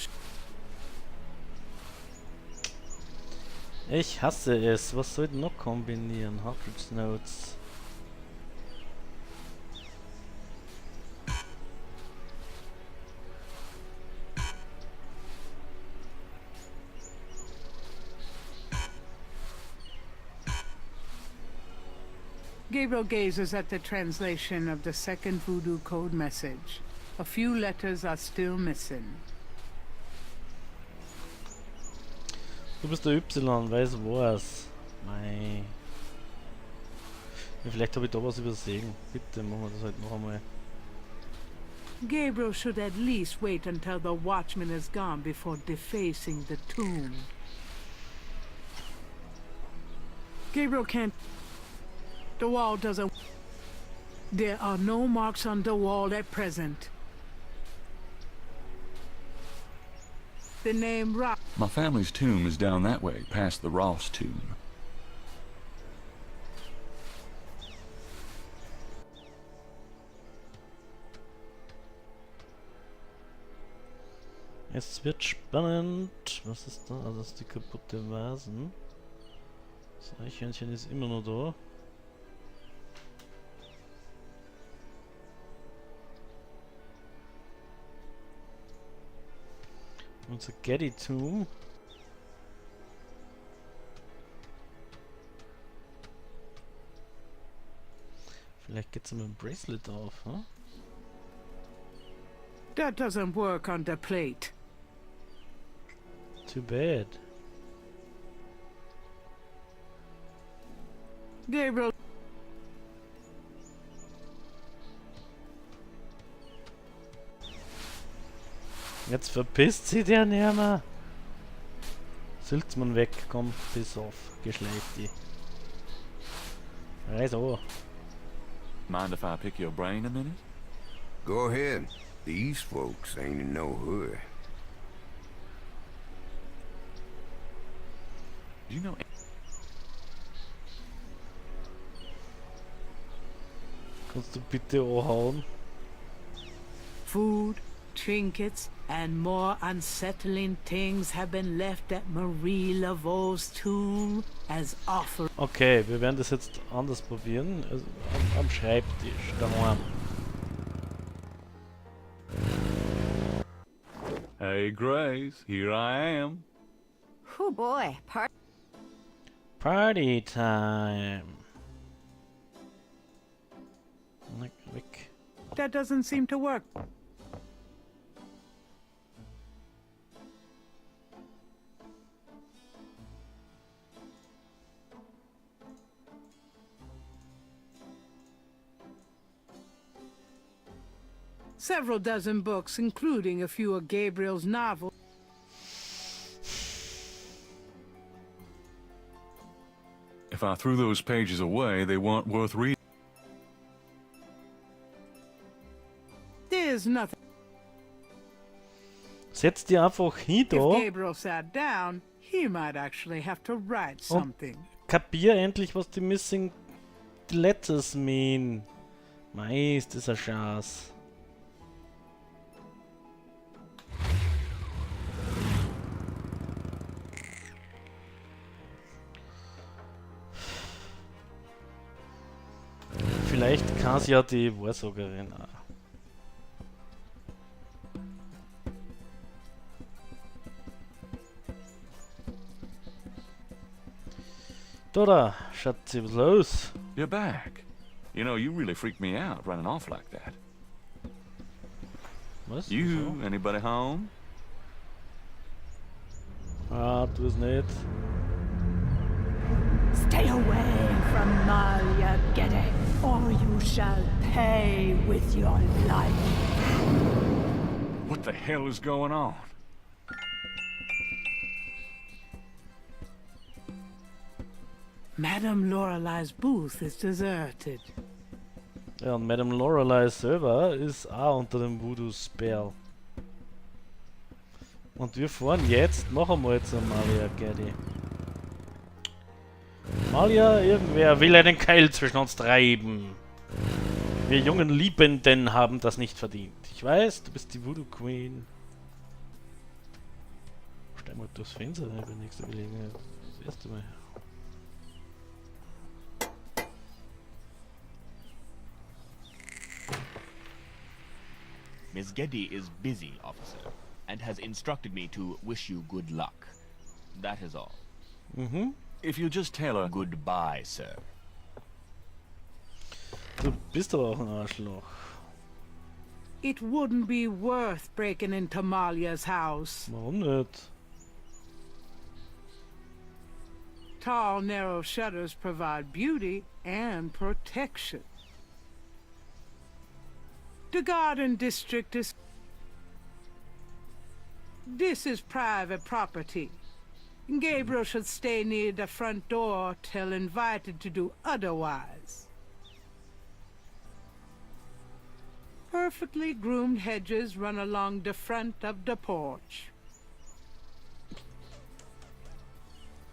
Ich hasse es. Was soll ich noch kombinieren? Hartridge Notes. Gabriel gazes at the translation of the second voodoo code message. A few letters are still missing. Du bist der Y, weiß was. Mei. Ja, vielleicht habe ich da was übersehen. Bitte machen wir das halt noch einmal. Gabriel should at least wait until the watchman is gone before defacing the tomb. Gabriel can't... The wall doesn't... There are no marks on the wall at present. The name Rock... My family's tomb is down that way, past the Ross tomb. Es wird spannend. Was ist da? Also das ist die kaputte Vasen. Das Eichhörnchen ist immer noch da. Unser Getty Tomb. Vielleicht geht's mit dem Bracelet auf, hm? That doesn't work on the plate. Too bad. Gabriel... Jetzt verpisst sie der Närmer. Silzmann weg, komm, piss auf, Geschleifti. Also. Mind if I pick your brain a minute? Go ahead. These folks ain't in no hurry. Do you know... Kannst du bitte anhauen? Food, trinkets, and more unsettling things have been left at Marie Laveau's tomb as offer. Okay, wir werden das jetzt anders probieren. Also am Schreibtisch, daheim. Hey, Grace, here I am. Oh boy, Party time. Weg. That doesn't seem to work. Several dozen books, including a few of Gabriel's novels. If I threw those pages away, they weren't worth reading. There's nothing. Setz die einfach hin If da. Gabriel sat down, he might actually have to write something. Kapier endlich, was die Missing Letters mean. Mei, ist das ein Schatz. Vielleicht kann es ja die Wahrsagerin auch. Dora, Schatzi, was los? You're back. You know, you really freaked me out running off like that. Was? You, anybody home? Ah, du es nicht. Stay away from Malia Gede, or you shall pay with your life. What the hell is going on? Madame Lorelei's booth is deserted. Ja, und Madame Lorelei selber ist auch unter dem Voodoo-Spell. Und wir fahren jetzt noch einmal zur Malia Gaddy. Malia, irgendwer will einen Keil zwischen uns treiben. Wir jungen Liebenden haben das nicht verdient. Ich weiß, du bist die Voodoo Queen. Stell mal durchs Fenster rein bei nächster Gelegenheit. Das erste Mal. Miss Geddy is busy, officer, and has instructed me to wish you good luck. That is all. Mhm. If you just tell her... Goodbye, sir. Du bist aber auch ein Arschloch. It wouldn't be worth breaking into Malia's house. Warum nicht? Tall, narrow shutters provide beauty and protection. The garden district is... This is private property. Gabriel should stay near the front door till invited to do otherwise. Perfectly groomed hedges run along the front of the porch.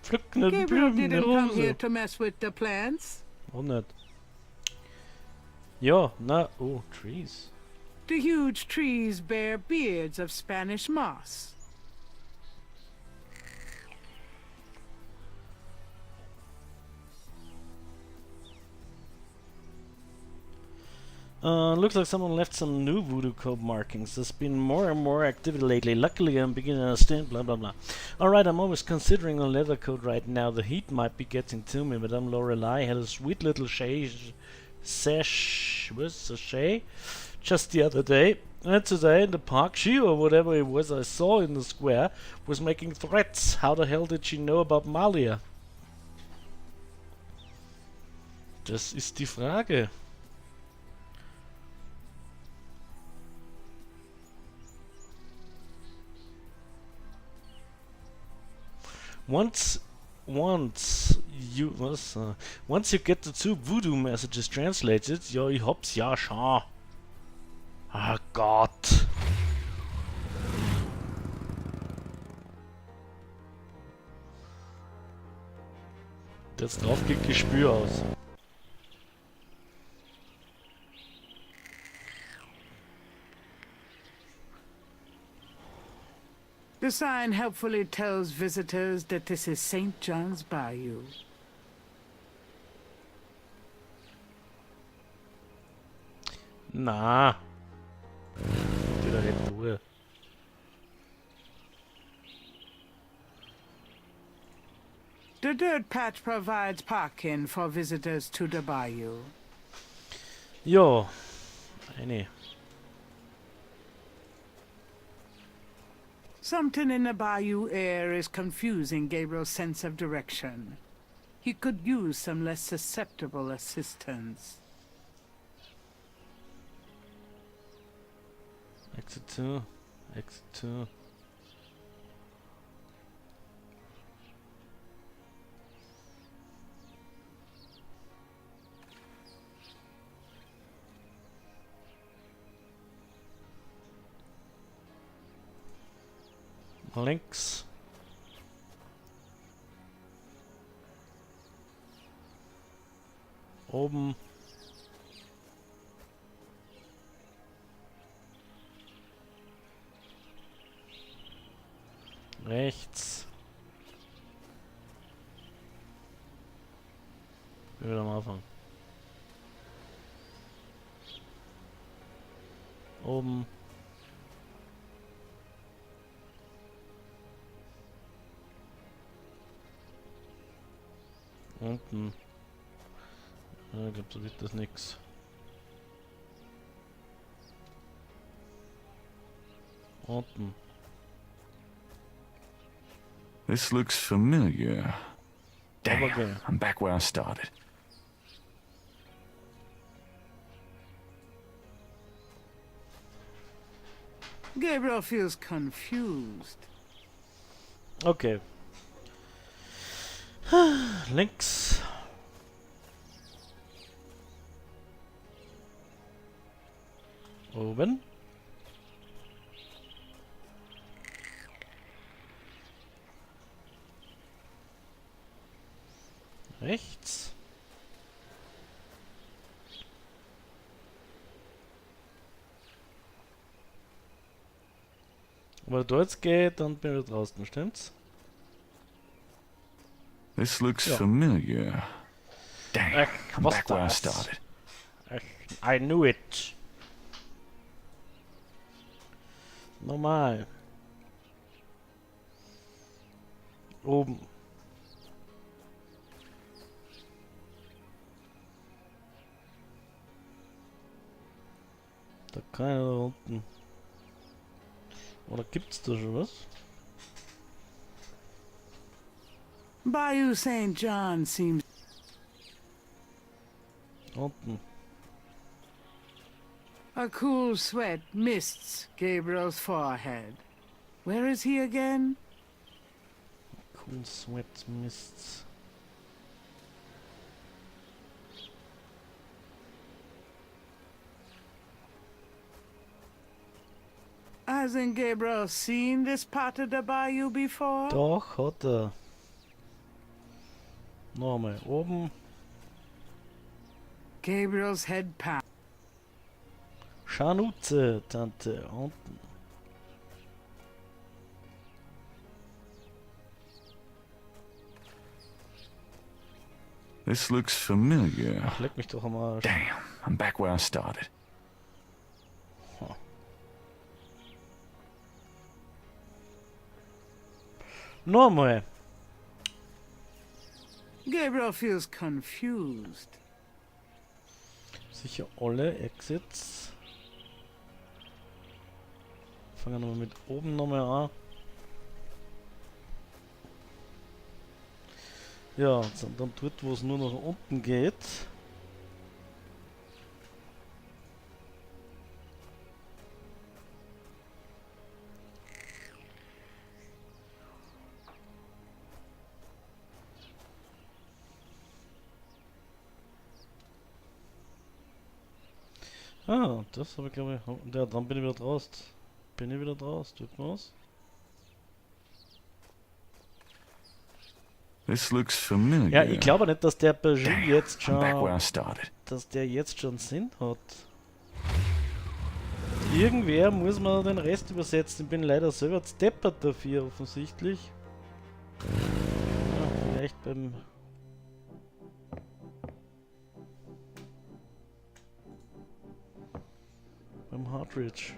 Pflücken die Gabriel Blumen der didn't come here Rose. to mess with the plants. Warum nicht? Ja, na, oh, trees. The huge trees bear beards of Spanish moss. Looks like someone left some new voodoo code markings. There's been more and more activity lately. Luckily, I'm beginning to understand, blah blah blah. Alright, I'm always considering a leather coat right now. The heat might be getting to me. Madame Lorelei had a sweet little sachet just the other day. And today in the park, she or whatever it was I saw in the square was making threats. How the hell did she know about Malia? Das ist die Frage. Once you get the two voodoo messages translated, ja, ich hab's ja schon. Ah Gott. Jetzt drauf geht Gespür aus. The sign helpfully tells visitors that this is St. John's Bayou. Na. Die da nicht durch. The dirt patch provides parking for visitors to the bayou. Jo. Eine. Something in the bayou air is confusing Gabriel's sense of direction. He could use some less susceptible assistance. Exit 2. Exit 2. Links. Oben. Rechts. Wieder am Anfang. Oben. Unten. Ja, ich glaube, so wird das nix. Unten. This looks familiar. Damn, Okay. I'm back where I started. Gabriel feels confused. Okay. Links. Oben. Rechts. Wenn da jetzt geht, dann bin ich draußen, stimmt's? This looks Ja. familiar. Damn, Ach, I'm was back where I das? started. I knew it. Normal. Oben. Da keiner da unten. Oder gibt's da schon was? Bayou St. John seems... Unten. A cool sweat mists Gabriel's forehead. Where is he again? Cool Sweat Mists. Hasn't Gabriel seen this part of the bayou before? Doch, hat er. Nochmal. Oben. Gabriel's head pounds. Scharnutze, Tante. Unten. This looks familiar. Ach, leck mich doch am Arsch. Damn, I'm back where I started. Nochmal. Gabriel feels confused. Sicher alle Exits. Fangen wir mit oben nochmal an. Ja, dann dort, wo es nur nach unten geht. Ah, das habe ich glaube ich. Ja, dann bin ich wieder draus. Bin ich wieder draus. Tut mir was? This looks familiar. Ja, ich glaube nicht, dass der Peugeot Damn, jetzt I'm back where I schon. started. Dass der jetzt schon Sinn hat. Irgendwer muss man den Rest übersetzen. Ich bin leider selber steppert dafür, offensichtlich. Ja, vielleicht beim. Beim Hartridge.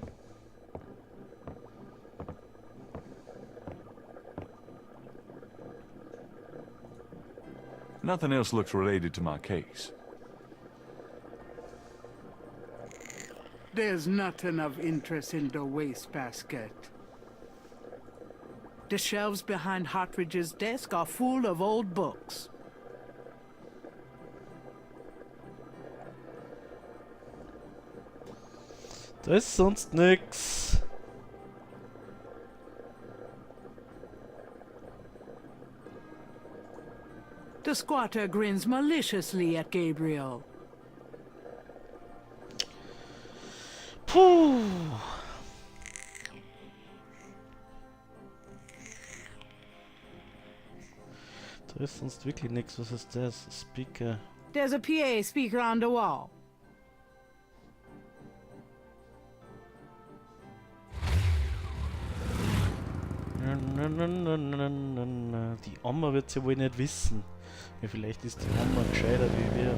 Nothing else looks related to my case. There's nothing of interest in the wastebasket. The shelves behind Hartridge's desk are full of old books. Da ist sonst nix. The squatter grins maliciously at Gabriel. Puh. Da ist sonst wirklich nichts. Was ist das? Speaker. There's a PA speaker on the wall. Na. Die Oma wird ja wohl nicht wissen. Ja, vielleicht ist die Oma gescheiter wie wir.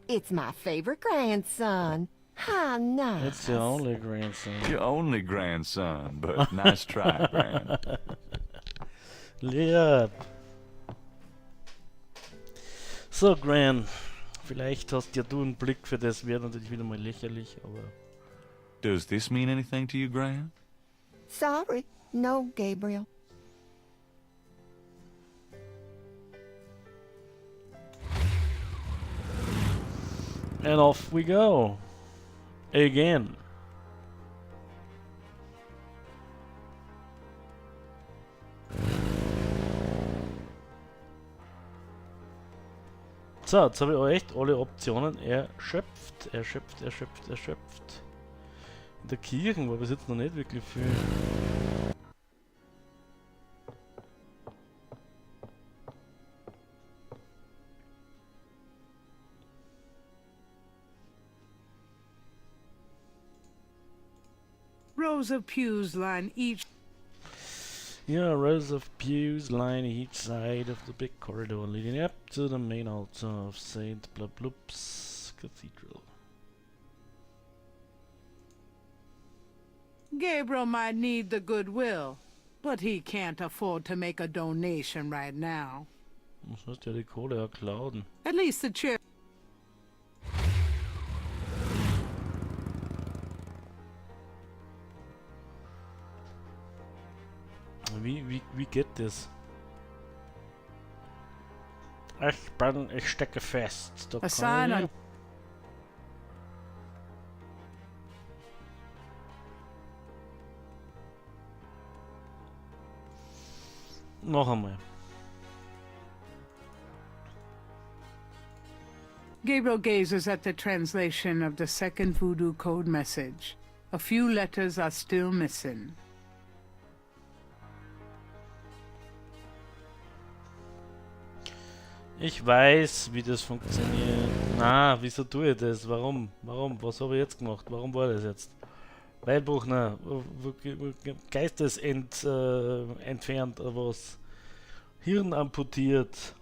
It's my favorite grandson. How nice. It's your only grandson. Your only grandson, but nice try, Gran. Lieb. So, Gran, vielleicht hast ja du einen Blick für das, wäre natürlich wieder mal lächerlich, aber... Does this mean anything to you, Gran? Sorry. No, Gabriel. And off we go. Again. So, jetzt habe ich auch echt alle Optionen erschöpft. In der Kirche war bis jetzt noch nicht wirklich viel. Rows of pews line each. Yeah, rows of pews line each side of the big corridor leading up to the main altar of Saint Blabloop's Cathedral. Gabriel might need the goodwill, but he can't afford to make a donation right now. Was heißt ja die Kohle ja klauen? At least the church. Wie geht das? Ich stecke fest. Da A sign kann on. Noch einmal. Gabriel gazes at the translation of the second voodoo code message. A few letters are still missing. Ich weiß, wie das funktioniert. Na, wieso tue ich das? Warum? Was habe ich jetzt gemacht? Warum war das jetzt? Weil Buchner, entfernt oder was? Hirn amputiert.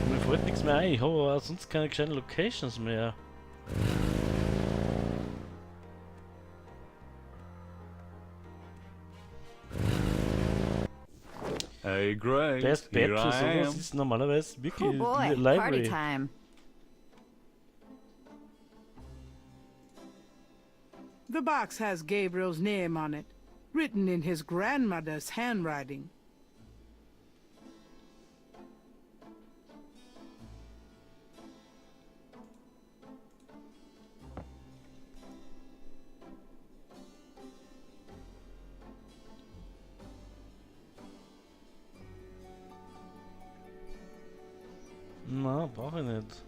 Mir fällt nichts mehr ein. Ich habe aber sonst keine gescheiten Locations mehr. Hey, Greg. Best Bet here für I sowas am. ist normalerweise wirklich Oh die boy, party Library. time. The box has Gabriel's name on it, written in his grandmother's handwriting. Na, brauche ich nicht.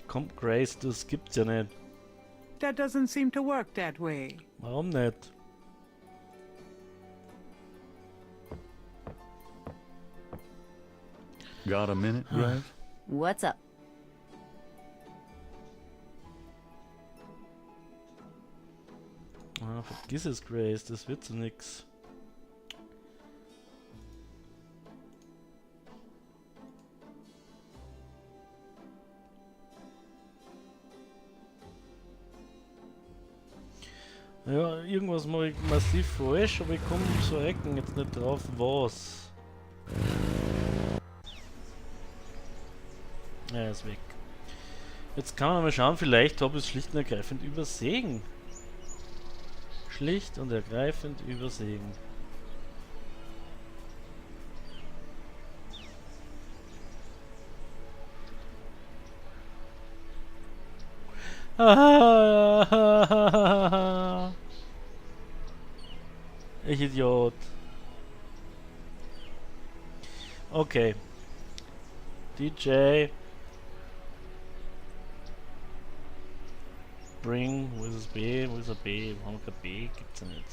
Komm, Grace, das gibt's ja nicht. That doesn't seem to work that way. Warum nicht? Got a minute, Greg? What's up? Ah, vergiss es, Grace, das wird so nix. Ja, irgendwas mache ich massiv falsch, aber ich komme so Ecken jetzt nicht drauf, was. Ja, ist weg. Jetzt kann man mal schauen, vielleicht habe ich es schlicht und ergreifend übersehen. Schlicht und ergreifend übersehen. Ich Idiot. Okay. DJ. Bring, wo ist das B? Wo ist der B? Wo haben wir kein B? Gibt's ja nicht.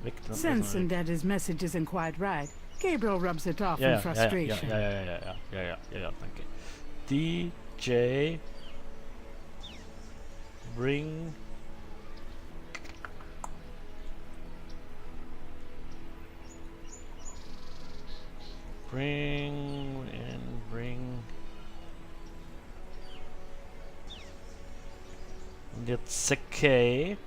Weg dann. Sensing that his message isn't quite right, Gabriel rubs it off in frustration. Danke. DJ bring und jetzt okay.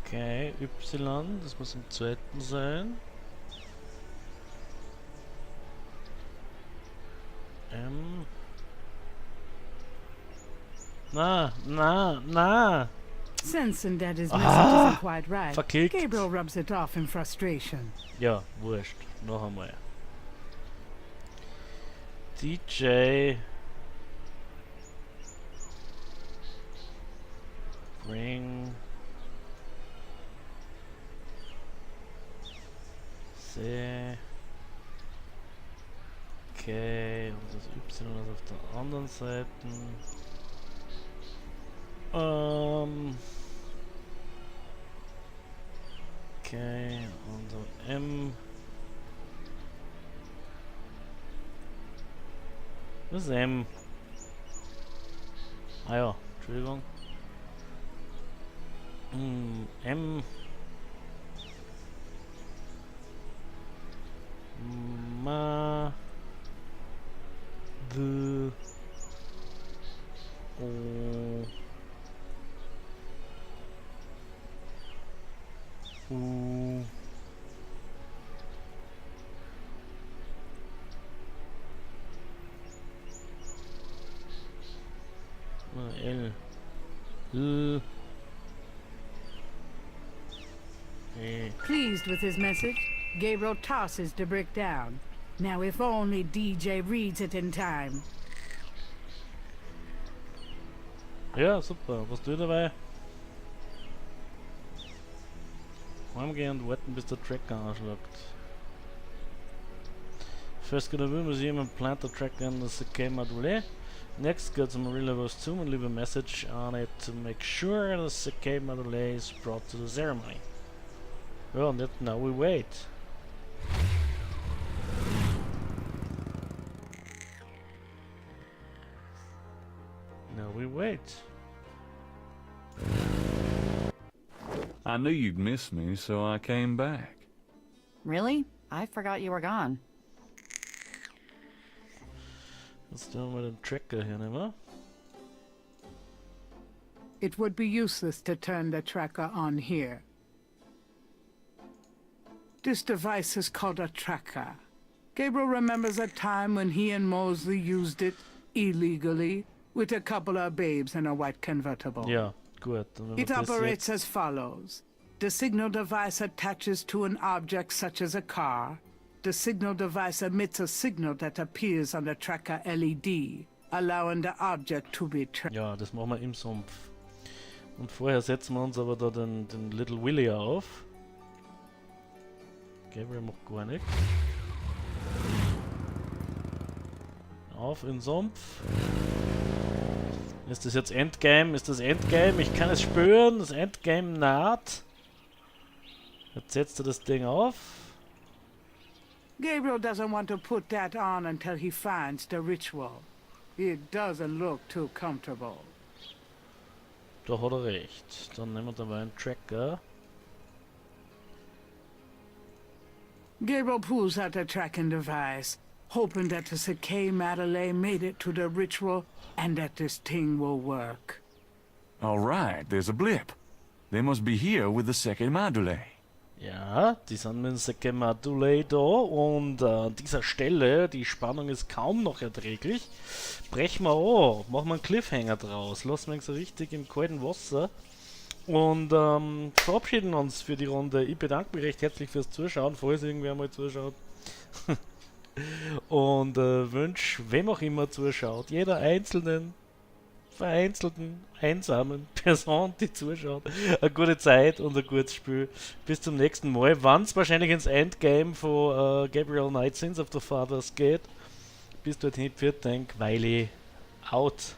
Okay, Y, das muss im zweiten sein. M. Na! Sensing that his message isn't quite right, Verklickt. Gabriel rubs it off in frustration. Ja, wurscht. Noch einmal. DJ bring C okay und das Y ist auf der anderen Seite. Okay, und so M. Was ist M? Ah ja, Entschuldigung. M. Ma. D. O. U. L. L. E. Pleased with his message, Gabriel tosses the brick down. Now if only DJ reads it in time. Ja, super. Was tue ich dabei? Heimgehen und warten, bis der Tracker anschlägt. First go to the museum and plant the tracker in the CK module. Next, go to Marilla's tomb and leave a message on it to make sure the CK module is brought to the ceremony. Well, and now we wait. Now we wait. I knew you'd miss me, so I came back. Really? I forgot you were gone. Was tun wir den Tracker hier nicht mehr? It would be useless to turn the tracker on here. This device is called a tracker. Gabriel remembers a time when he and Mosley used it illegally with a couple of babes in a white convertible. Ja, gut. Dann wenn wir It das operates jetzt- as follows. The signal device attaches to an object such as a car. The signal device emits a signal that appears on the tracker LED, allowing the object to be tracked. Ja, das machen wir im Sumpf. Und vorher setzen wir uns aber da den Little Willy auf. Gabriel macht gar nichts. Auf in den Sumpf. Ist das jetzt Endgame? Ist das Endgame? Ich kann es spüren. Das Endgame naht. Jetzt setzt er das Ding auf. Gabriel doesn't want to put that on until he finds the ritual. It doesn't look too comfortable. Da hat er recht. Dann nehmen wir dabei einen Tracker. Gabriel pulls out the tracking device, hoping that the Sakei Madeleine made it to the ritual and that this thing will work. All right, there's a blip. They must be here with the Seke Madule. Ja, die sind mit dem Sekemadule da und an dieser Stelle, die Spannung ist kaum noch erträglich, brechen wir an, machen wir einen Cliffhanger draus, lassen wir uns so richtig im kalten Wasser und verabschieden uns für die Runde. Ich bedanke mich recht herzlich fürs Zuschauen, falls irgendwer mal zuschaut und wünsche, wem auch immer zuschaut, jeder einzelnen, vereinzelten, einsamen Person, die zuschaut, eine gute Zeit und ein gutes Spiel. Bis zum nächsten Mal, wann es wahrscheinlich ins Endgame von Gabriel Knight Sins of the Fathers geht. Bis dorthin, vielen Dank, weily, out.